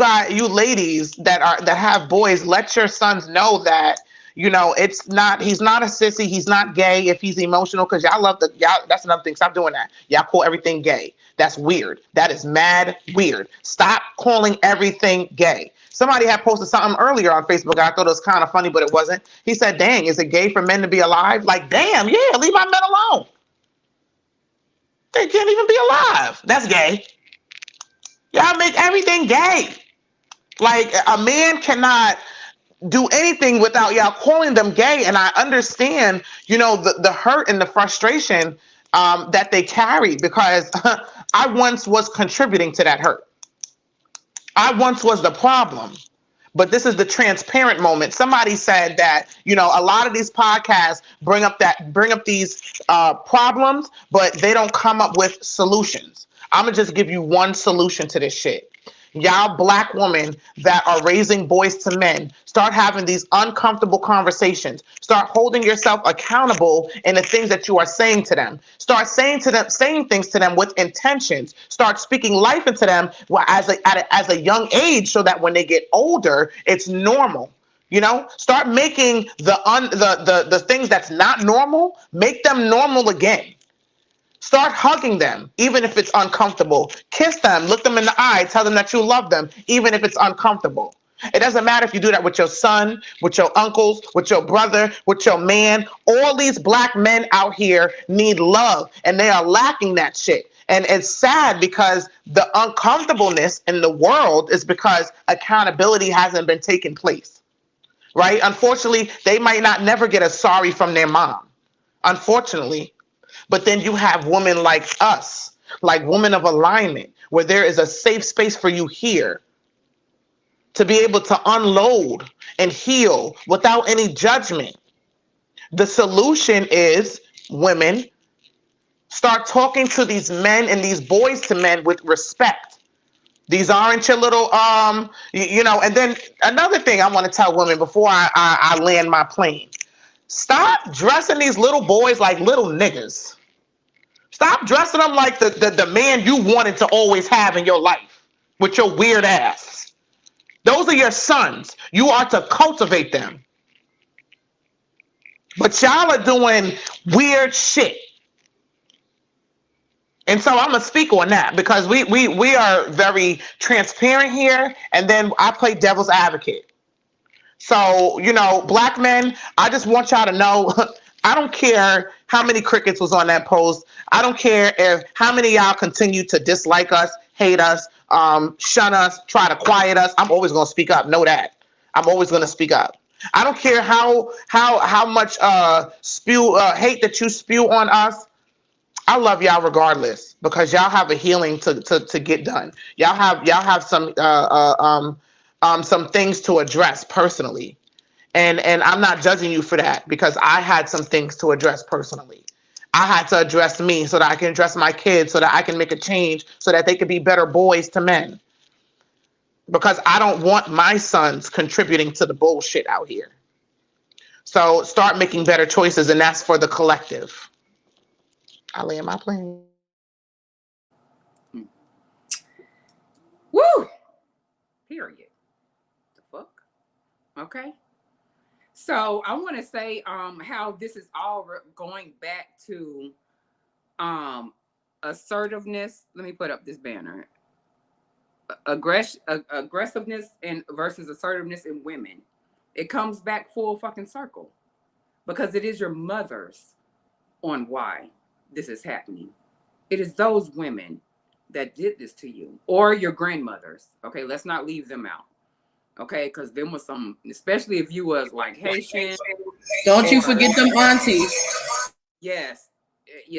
ladies that have boys, let your sons know that, you know, he's not a sissy. He's not gay if he's emotional, because y'all that's another thing. Stop doing that. Y'all call everything gay. That's weird. That is mad weird. Stop calling everything gay. Somebody had posted something earlier on Facebook. I thought it was kind of funny, but it wasn't. He said, dang, is it gay for men to be alive? Like, damn, yeah, leave my men alone. They can't even be alive. That's gay. Y'all make everything gay. Like, a man cannot do anything without y'all calling them gay. And I understand, you know, the hurt and the frustration that they carry, because I once was contributing to that hurt. I once was the problem. But this is the transparent moment. Somebody said that, you know, a lot of these podcasts bring up these problems, but they don't come up with solutions. I'm gonna just give you one solution to this shit. Y'all Black women that are raising boys to men, start having these uncomfortable conversations. Start holding yourself accountable in the things that you are saying to them. Start saying things to them with intentions. Start speaking life into them as a young age, so that when they get older, it's normal. You know, start making the things that's not normal, make them normal again. Start hugging them, even if it's uncomfortable. Kiss them, look them in the eye, tell them that you love them, even if it's uncomfortable. It doesn't matter if you do that with your son, with your uncles, with your brother, with your man. All these Black men out here need love, and they are lacking that shit. And it's sad, because the uncomfortableness in the world is because accountability hasn't been taking place, right? Unfortunately, they might not never get a sorry from their mom, unfortunately. But then you have women like us, like Women of Alignment, where there is a safe space for you here to be able to unload and heal without any judgment. The solution is, women, start talking to these men and these boys to men with respect. These aren't your little you know. And then another thing I want to tell women before I land my plane: stop dressing these little boys like little niggas. Stop dressing them like the man you wanted to always have in your life with your weird ass. Those are your sons. You are to cultivate them. But y'all are doing weird shit. And so I'm gonna speak on that because we are very transparent here, and then I play devil's advocate. So, you know, black men, I just want y'all to know, I don't care how many crickets was on that post. I don't care if how many of y'all continue to dislike us, hate us, shun us, try to quiet us. I'm always gonna speak up. Know that. I'm always gonna speak up. I don't care how much hate that you spew on us. I love y'all regardless because y'all have a healing to get done. Y'all have some things to address personally, and I'm not judging you for that because I had some things to address personally. I had to address me so that I can address my kids so that I can make a change so that they can be better boys to men. Because I don't want my sons contributing to the bullshit out here. So start making better choices, and that's for the collective. I land my plane. Woo! Period. The fuck? Okay. So I want to say how this is all going back to assertiveness. Let me put up this banner. Aggressiveness and versus assertiveness in women. It comes back full fucking circle because it is your mothers on why this is happening. It is those women that did this to you or your grandmothers. Okay, let's not leave them out. Okay, because them was some, especially if you was like Haitian. Don't you forget them aunties. Yes,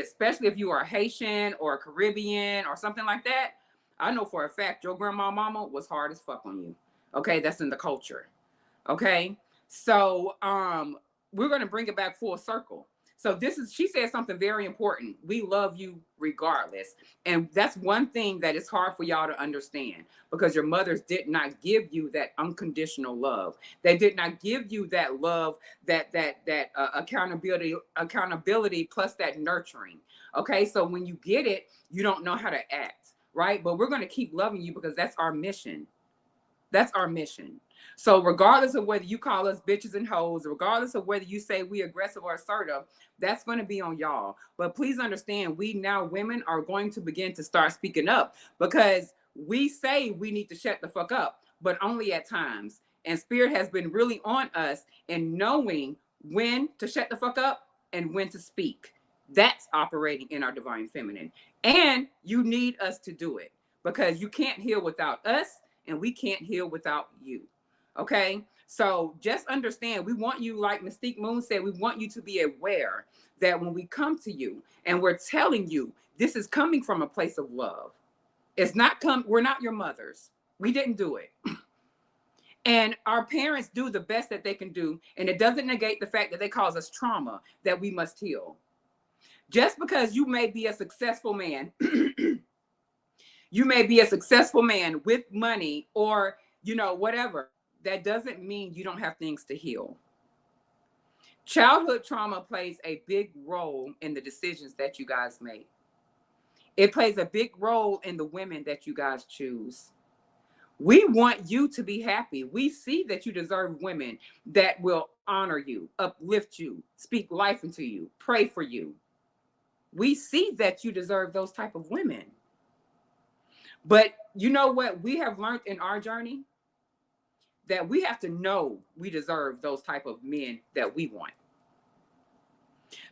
especially if you are Haitian or Caribbean or something like that. I know for a fact your grandma mama was hard as fuck on you. Okay, that's in the culture. Okay, so we're gonna bring it back full circle. So she said something very important. We love you regardless. And that's one thing that is hard for y'all to understand because your mothers did not give you that unconditional love. They did not give you that love, that accountability plus that nurturing. Okay, so when you get it, you don't know how to act, right? But we're going to keep loving you because that's our mission. That's our mission. So regardless of whether you call us bitches and hoes, regardless of whether you say we aggressive or assertive, that's going to be on y'all. But please understand, we now women are going to begin to start speaking up because we say we need to shut the fuck up, but only at times. And Spirit has been really on us in knowing when to shut the fuck up and when to speak. That's operating in our divine feminine. And you need us to do it because you can't heal without us and we can't heal without you. Okay, so just understand, we want you, like Mystique Moon said, we want you to be aware that when we come to you and we're telling you this is coming from a place of love. It's not we're not your mothers. We didn't do it. And our parents do the best that they can do. And it doesn't negate the fact that they cause us trauma that we must heal. Just because you may be a successful man, you may be a successful man with money or, you know, whatever. That doesn't mean you don't have things to heal. Childhood trauma plays a big role in the decisions that you guys make. It plays a big role in the women that you guys choose. We want you to be happy. We see that you deserve women that will honor you, uplift you, speak life into you, pray for you. We see that you deserve those type of women. But you know what we have learned in our journey? That we have to know we deserve those type of men that we want.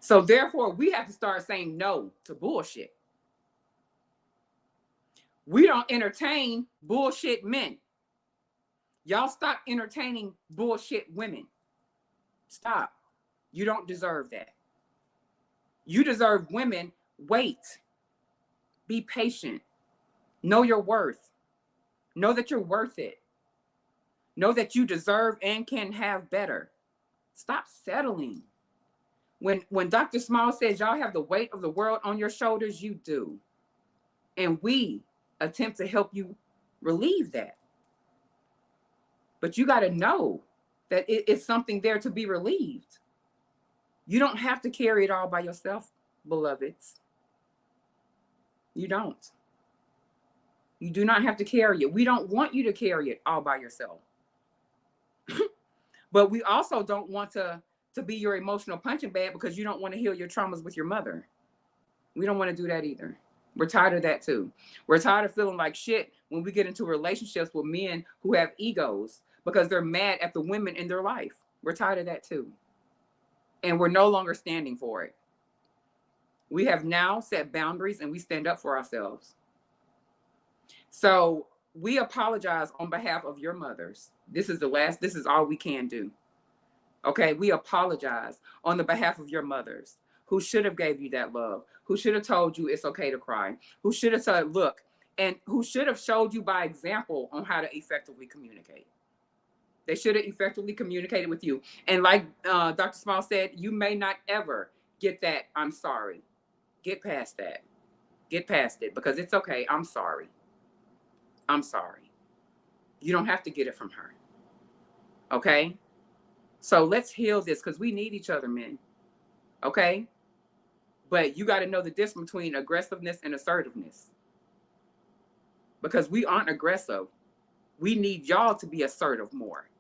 So therefore, we have to start saying no to bullshit. We don't entertain bullshit men. Y'all stop entertaining bullshit women. Stop. You don't deserve that. You deserve women. Wait. Be patient. Know your worth. Know that you're worth it. Know that you deserve and can have better. Stop settling. When Dr. Small says y'all have the weight of the world on your shoulders, you do. And we attempt to help you Relieve that. But you got to know that it's something there to be relieved. You don't have to carry it all by yourself, beloveds. You don't. You do not have to carry it. We don't want you to carry it all by yourself. But we also don't want to be your emotional punching bag because you don't want to heal your traumas with your mother. We don't want to do that either. We're tired of that too. We're tired of feeling like shit when we get into relationships with men who have egos because they're mad at the women in their life. We're tired of that too. And we're no longer standing for it. We have now set boundaries and we stand up for ourselves. So we apologize on behalf of your mothers. This is all we can do. Okay, we apologize on the behalf of your mothers who should have gave you that love, who should have told you it's okay to cry, who should have said, look, and who should have showed you by example on how to effectively communicate. They should have effectively communicated with you. And like Dr. Small said, you may not ever get that, I'm sorry. Get past that. Get past it because it's okay. I'm sorry. I'm sorry. You don't have to get it from her. Okay? So let's heal this because we need each other, men. Okay? But you got to know the difference between aggressiveness and assertiveness. Because we aren't aggressive. We need y'all to be assertive more.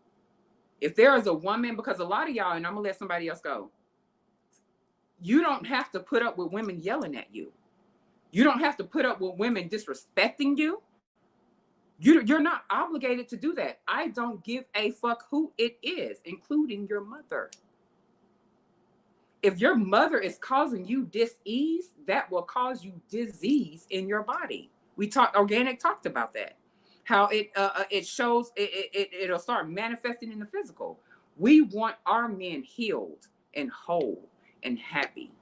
If there is a woman, because a lot of y'all, and I'm going to let somebody else go, you don't have to put up with women yelling at you. You don't have to put up with women disrespecting you. You're not obligated to do that. I don't give a fuck who it is, including your mother. If your mother is causing you dis-ease, that will cause you disease in your body. Organic talked about that. How it shows, it'll start manifesting in the physical. We want our men healed and whole and happy.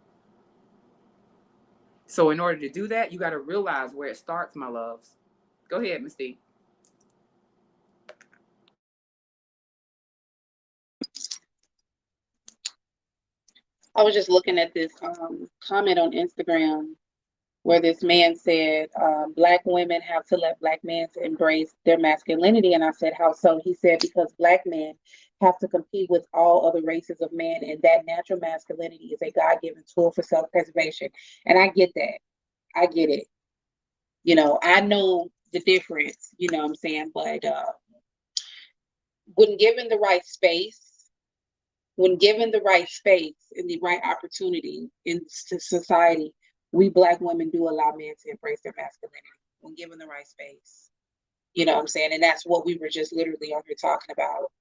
So in order to do that, you got to realize where it starts, my loves. Go ahead, Mystique. I was just looking at this comment on Instagram where this man said, Black women have to let Black men embrace their masculinity. And I said, how so? He said, because Black men have to compete with all other races of men, and that natural masculinity is a God-given tool for self-preservation. And I get that. I get it. You know, I know the difference, you know what I'm saying? But when given the right space, and the right opportunity in society, we Black women do allow men to embrace their masculinity when given the right space. You know what I'm saying? And that's what we were just literally on here talking about.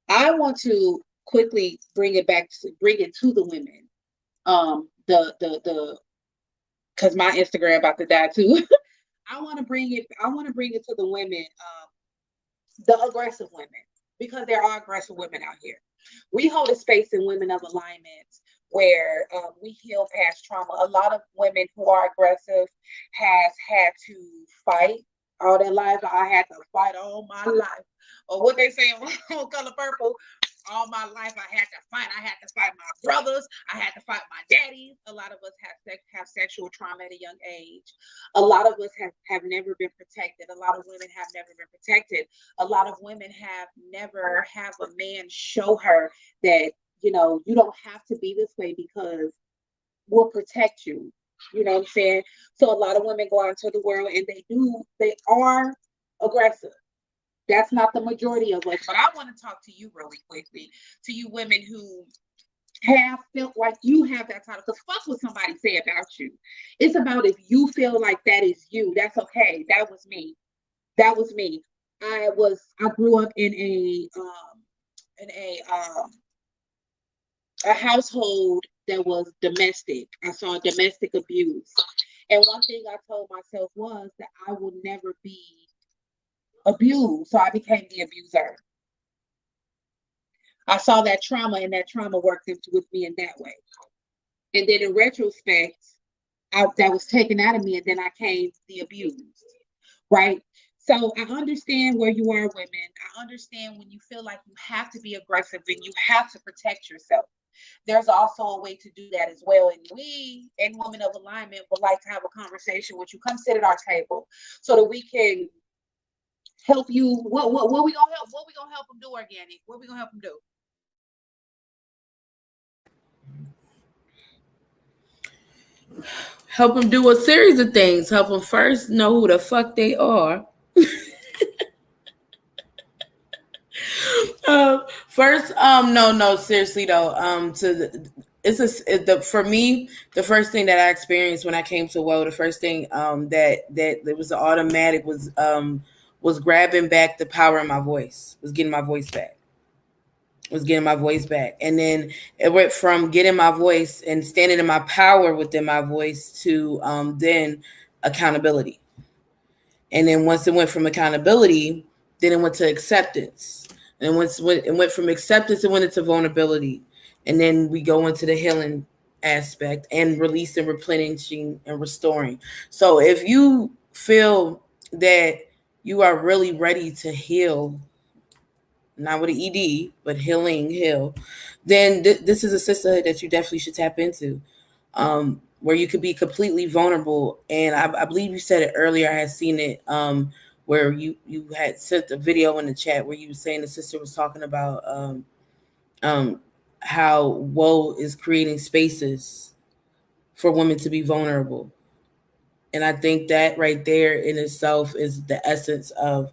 I want to quickly bring it to the women. Because my Instagram about to die too. I want to bring it to the women, the aggressive women, because there are aggressive women out here. We hold a space in Women of Alignment where we heal past trauma. A lot of women who are aggressive has had to fight all their lives. I had to fight all my life. Or what they say on Color Purple, all my life I had to fight. I had to fight my brothers. I had to fight my daddies. A lot of us have sexual trauma at a young age. A lot of us have never been protected. A lot of women have never been protected. A lot of women have never have a man show her that, you know, you don't have to be this way because we'll protect you. You know what I'm saying? So a lot of women go out into the world and they are aggressive. That's not the majority of us, but I want to talk to you really quickly, to you women who have felt like you have that title, because fuck what somebody say about you. It's about if you feel like that is you, that's okay. That was me. I grew up in a household that was domestic. I saw domestic abuse. And one thing I told myself was that I will never be abused. So I became the abuser. I saw that trauma, and that trauma worked with me in that way. And then in retrospect, that was taken out of me, and then I came the abused, right? So I understand where you are, women. I understand when you feel like you have to be aggressive and you have to protect yourself. There's also a way to do that as well. And we, in Women of Alignment, would like to have a conversation with you. Come sit at our table so that we can help you? What we gonna help? What we gonna help them do? Organic. What we gonna help them do? Help them do a series of things. Help them first know who the fuck they are. No, seriously though. For me, the first thing that I experienced when I came to WOW, the first thing that it was automatic was grabbing back the power in my voice, was getting my voice back. And then it went from getting my voice and standing in my power within my voice to then accountability. And then once it went from accountability, then it went to acceptance. And once it went from acceptance, it went into vulnerability. And then we go into the healing aspect and releasing, replenishing, and restoring. So if you feel that you are really ready to heal, not with an ED, but heal, then this is a sisterhood that you definitely should tap into, where you could be completely vulnerable. And I believe you said it earlier. I had seen it where you had sent a video in the chat where you were saying the sister was talking about how WOW is creating spaces for women to be vulnerable. And I think that right there in itself is the essence of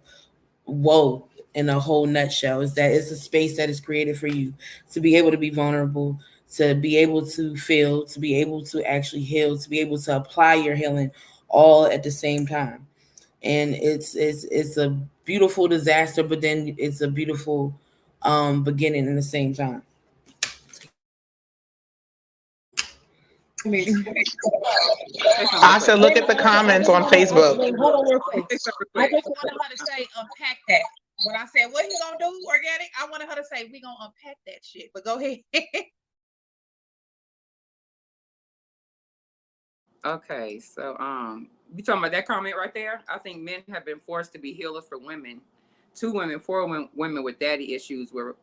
WOW in a whole nutshell, is that it's a space that is created for you to be able to be vulnerable, to be able to feel, to be able to actually heal, to be able to apply your healing all at the same time. And it's a beautiful disaster, but then it's a beautiful beginning in the same time. I should look at the comments on Facebook. Hold on real quick. I just wanted her to say unpack that. When I said what you gonna do, organic, I wanted her to say we gonna unpack that shit. But go ahead. Okay, so you talking about that comment right there? I think men have been forced to be healers for women, 2 women, 4 women with daddy issues were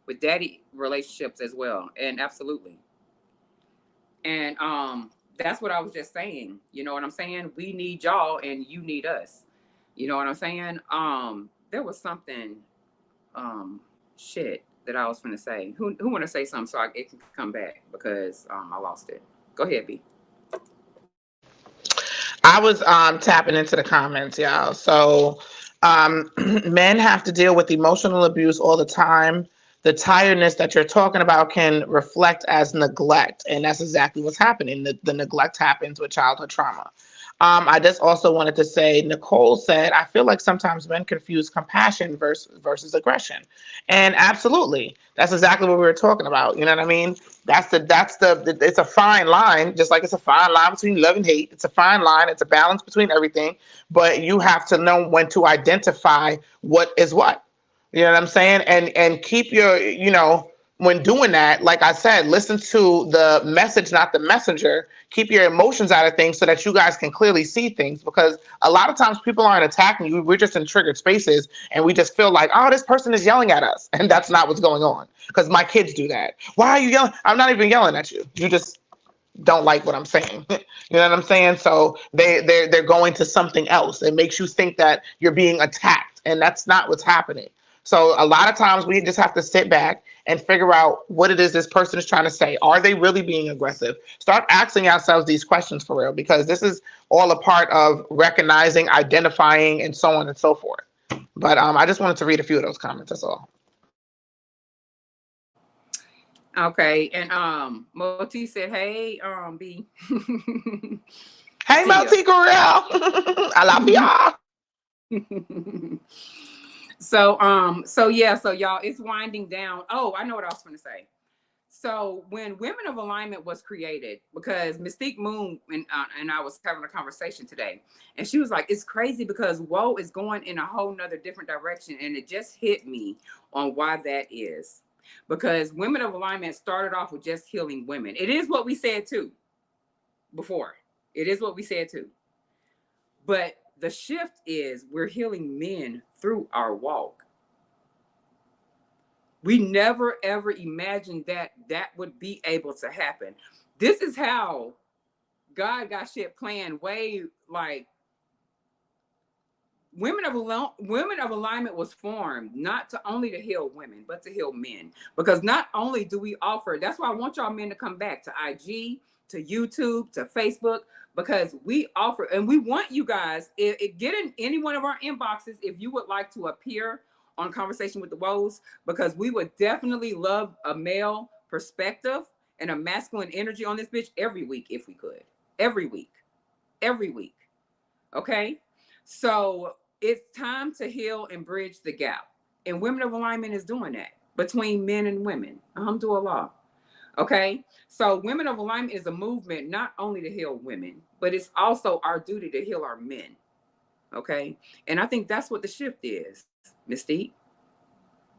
with daddy relationships as well, and absolutely. And that's what I was just saying. You know what I'm saying? We need y'all, and you need us. You know what I'm saying? There was something, shit that I was gonna say. Who want to say something so it can come back because I lost it. Go ahead, B. I was tapping into the comments, y'all. So men have to deal with emotional abuse all the time. The tiredness that you're talking about can reflect as neglect, and that's exactly what's happening. The neglect happens with childhood trauma. I just also wanted to say, Nicole said, I feel like sometimes men confuse compassion versus aggression. And absolutely, that's exactly what we were talking about. You know what I mean? It's a fine line, just like it's a fine line between love and hate. It's a fine line. It's a balance between everything, but you have to know when to identify what is what. You know what I'm saying? And keep your, when doing that, like I said, listen to the message, not the messenger. Keep your emotions out of things so that you guys can clearly see things, because a lot of times people aren't attacking you. We're just in triggered spaces and we just feel like, oh, this person is yelling at us. And that's not what's going on, because my kids do that. Why are you yelling? I'm not even yelling at you. You just don't like what I'm saying. You know what I'm saying? So they're going to something else. It makes you think that you're being attacked, and that's not what's happening. So a lot of times we just have to sit back and figure out what it is this person is trying to say. Are they really being aggressive? Start asking ourselves these questions for real, because this is all a part of recognizing, identifying, and so on and so forth. But I just wanted to read a few of those comments. That's all. Okay, and Moti said, "Hey, B." Hey, Moti Corral. I love y'all. So y'all, it's winding down. Oh, I know what I was going to say. So when Women of Alignment was created, because Mystique Moon and I was having a conversation today, and she was like, it's crazy because WOW is going in a whole nother different direction. And it just hit me on why that is. Because Women of Alignment started off with just healing women. It is what we said too before. It is what we said too. But the shift is we're healing men through our walk. We never, ever imagined that would be able to happen. This is how God got shit planned way, like, Women of Alignment was formed not to only to heal women, but to heal men. Because not only do we offer, that's why I want y'all men to come back to IG, to YouTube, to Facebook, because we offer, and we want you guys, get in any one of our inboxes if you would like to appear on Conversation with the Woes, because we would definitely love a male perspective and a masculine energy on this bitch every week if we could. Every week. Every week. Okay? So it's time to heal and bridge the gap. And Women of Alignment is doing that between men and women. Alhamdulillah. Okay? So Women of Alignment is a movement not only to heal women, but it's also our duty to heal our men. Okay? And I think that's what the shift is, Mystique.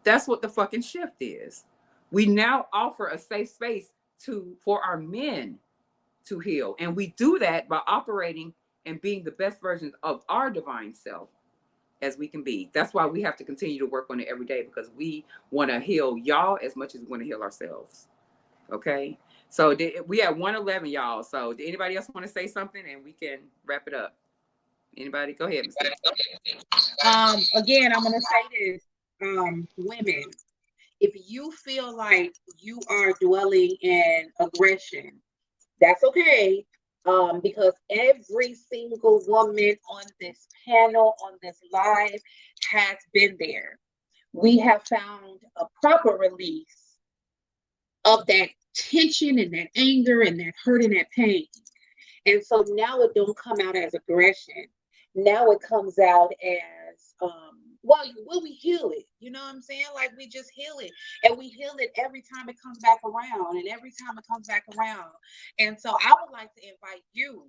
That's what the fucking shift is. We now offer a safe space for our men to heal. And we do that by operating and being the best versions of our divine self as we can be. That's why we have to continue to work on it every day, because we want to heal y'all as much as we want to heal ourselves. Okay? So we have 111, y'all. So did anybody else want to say something, and we can wrap it up? Anybody? Go ahead, Mr. Again, I'm gonna say this. Women, if you feel like you are dwelling in aggression, that's okay. Because every single woman on this panel, on this live, has been there. We have found a proper release of that tension and that anger and that hurt and that pain. And so now it don't come out as aggression. Now it comes out as well, we heal it. You know what I'm saying? Like, we just heal it. And we heal it every time it comes back around. And every time it comes back around. And so I would like to invite you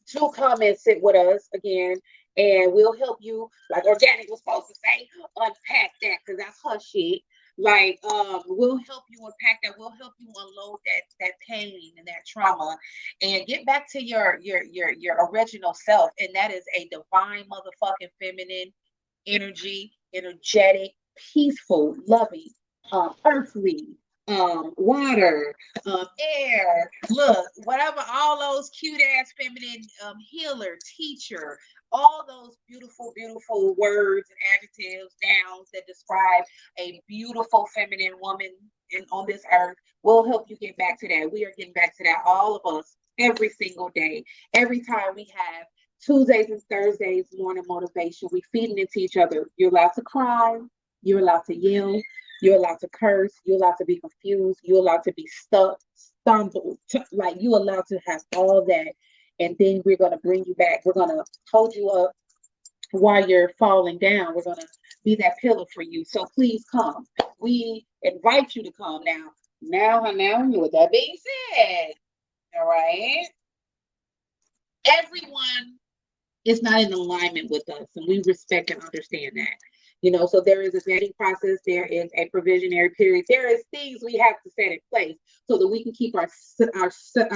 to come and sit with us again. And we'll help you, like Organic was supposed to say, unpack that, because that's her shit. Like, we'll help you unpack that. We'll help you unload that pain and that trauma, and get back to your original self. And that is a divine motherfucking feminine energy, energetic, peaceful, loving, earthly, water, air, look, whatever, all those cute ass feminine, healer, teacher, all those beautiful, beautiful words and adjectives, nouns that describe a beautiful feminine woman on this earth. We'll help you get back to that. We are getting back to that, all of us, every single day. Every time we have Tuesdays and Thursdays morning motivation, we feeding into each other. You're allowed to cry. You're allowed to yell. You're allowed to curse. You're allowed to be confused. You're allowed to be stuck, stumbled. Like, you're allowed to have all that. And then we're going to bring you back. We're going to hold you up while you're falling down. We're going to be that pillar for you. So please come. We invite you to come now. Now, with that being said, all right, everyone is not in alignment with us, and we respect and understand that. You know, so there is a vetting process. There is a provisionary period. There is things we have to set in place so that we can keep our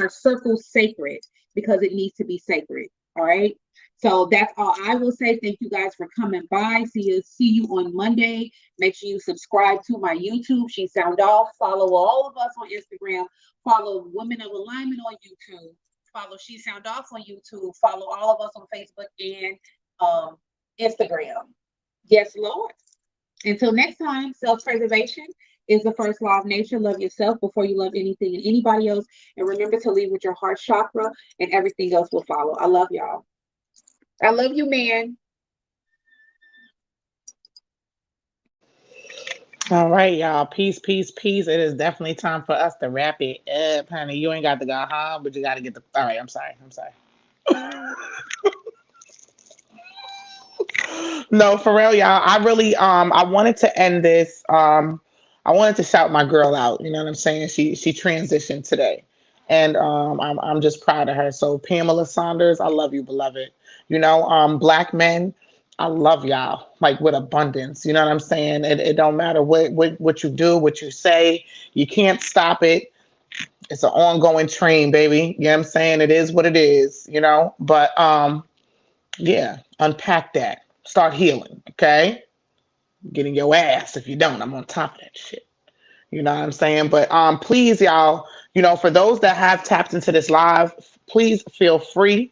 circle sacred, because it needs to be sacred. All right. So that's all I will say. Thank you guys for coming by. See you on Monday. Make sure you subscribe to my YouTube. She Sound Off. Follow all of us on Instagram. Follow Women of Alignment on YouTube. Follow She Sound Off on YouTube. Follow all of us on Facebook and Instagram. Yes, Lord. Until next time, self-preservation is the first law of nature. Love yourself before you love anything and anybody else. And remember to lead with your heart chakra, and everything else will follow. I love y'all. I love you, man. All right, y'all. Peace, peace, peace. It is definitely time for us to wrap it up, honey. You ain't got to go home, but you got to get the. All right, I'm sorry. No, for real, y'all. I really I wanted to end this. I wanted to shout my girl out. You know what I'm saying? She transitioned today. And I'm just proud of her. So Pamela Saunders, I love you, beloved. You know, black men, I love y'all like with abundance. You know what I'm saying? It don't matter what you do, what you say, you can't stop it. It's an ongoing train, baby. You know what I'm saying? It is what it is, you know? But yeah, unpack that. Start healing, okay? Getting your ass if you don't. I'm on top of that shit. You know what I'm saying? But please, y'all, you know, for those that have tapped into this live, please feel free.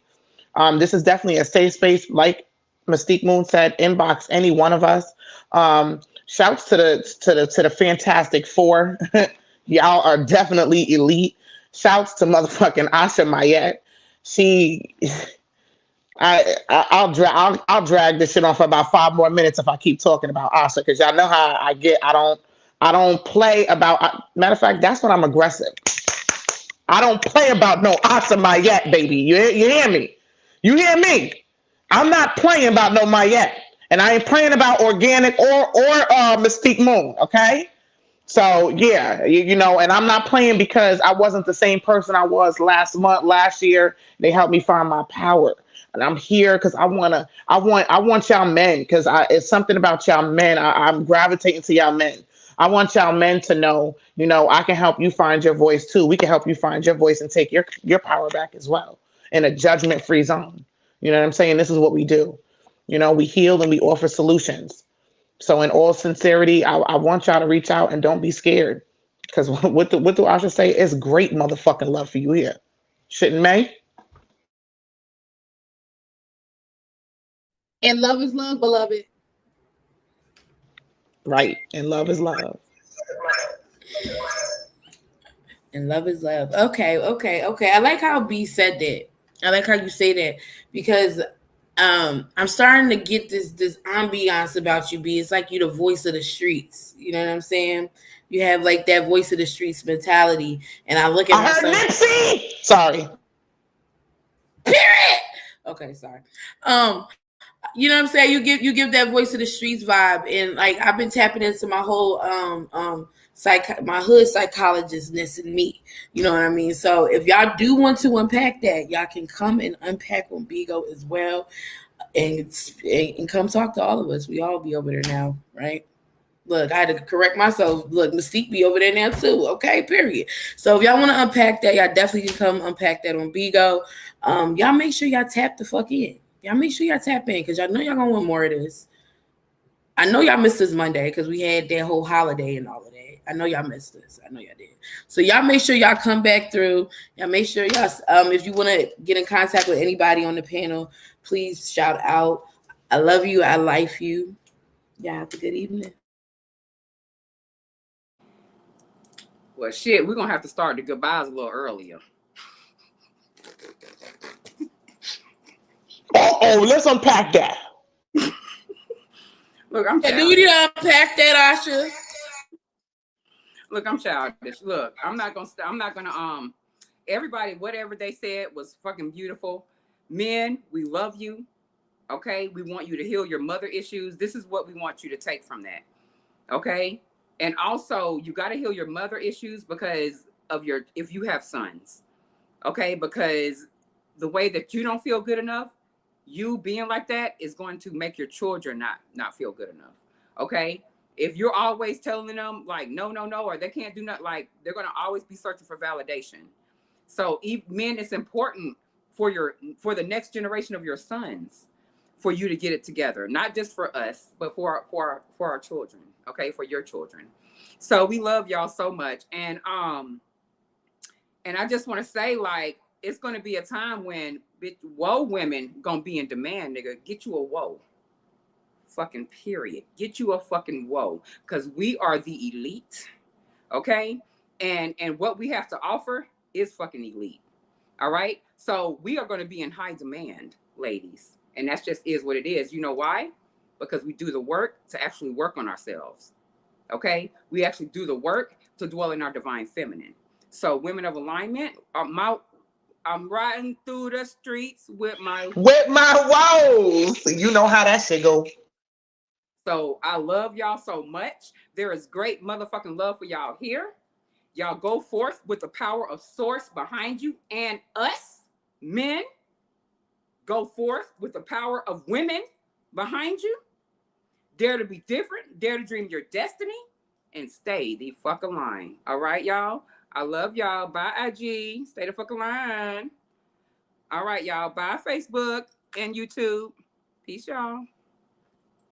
This is definitely a safe space, like Mystique Moon said, inbox any one of us. Shouts to the Fantastic Four. Y'all are definitely elite. Shouts to motherfucking Asha Mayette. She, I'll drag this shit on for about 5 more minutes if I keep talking about Asha, because y'all know how I get. I don't play about. Matter of fact, that's when I'm aggressive. I don't play about no Asha Mayette, baby. You hear me? You hear me? I'm not playing about no Mayette, and I ain't playing about organic or Mystique Moon. Okay. So yeah, and I'm not playing because I wasn't the same person I was last year. They helped me find my power, and I'm here because I want y'all men, because it's something about y'all men. I'm gravitating to y'all men. I want y'all men to know, I can help you find your voice too. We can help you find your voice and take your power back as well in a judgment-free zone. You know what I'm saying? This is what we do. We heal and we offer solutions. So in all sincerity, I want y'all to reach out and don't be scared. Because what do Asha say? It's great motherfucking love for you here. Shouldn't May? And love is love, beloved. Right. And love is love. And love is love. Okay. I like how B said that. I like how you say that, because I'm starting to get this ambiance about you, B. It's like you the voice of the streets. You know what I'm saying? You have like that voice of the streets mentality. And I look at I heard myself. Nipsey. Sorry. Period. Okay, sorry. You know what I'm saying? You give that voice of the streets vibe, and like I've been tapping into my whole my hood psychologistness in me. You know what I mean? So if y'all do want to unpack that, y'all can come and unpack on Bigo as well, and come talk to all of us. We all be over there now, right? Look, I had to correct myself. Look, Mystique be over there now too. Okay, period. So if y'all want to unpack that, y'all definitely can come unpack that on Bigo. Y'all make sure y'all tap the fuck in. Y'all make sure y'all tap in, because y'all know y'all gonna want more of this. I know y'all missed this Monday because we had that whole holiday and all of that. I know y'all missed this. I know y'all did. So y'all make sure y'all come back through. Y'all make sure y'all, if you want to get in contact with anybody on the panel, please shout out. I love you. I like you. Y'all have a good evening. Well, shit, we're gonna have to start the goodbyes a little earlier. Let's unpack that. Look, I'm Do we need childish. to unpack that, Asha? Look, I'm childish. Look, I'm not gonna. Everybody, whatever they said was fucking beautiful. Men, we love you. Okay, we want you to heal your mother issues. This is what we want you to take from that. Okay, and also you got to heal your mother issues because of if you have sons. Okay, because the way that you don't feel good enough, you being like that is going to make your children not feel good enough. Okay, if you're always telling them like no, or they can't do nothing, like they're going to always be searching for validation. So men, it's important for the next generation of your sons for you to get it together, not just for us, but for our children. Okay, for your children. So we love y'all so much, and I just want to say, like, it's going to be a time when whoa women gonna be in demand, nigga. Get you a whoa. Fucking period. Get you a fucking whoa. Because we are the elite. Okay? And what we have to offer is fucking elite. All right? So we are going to be in high demand, ladies. And that's just is what it is. You know why? Because we do the work to actually work on ourselves. Okay? We actually do the work to dwell in our divine feminine. So women of alignment, I'm riding through the streets with my woes. You know how that shit go. So I love y'all so much. There is great motherfucking love for y'all here. Y'all go forth with the power of source behind you, and us men go forth with the power of women behind you. Dare to be different, dare to dream your destiny, and stay the fucking line. All right, y'all. I love y'all. Bye, IG. Stay the fucking line. All right, y'all. Bye, Facebook and YouTube. Peace, y'all.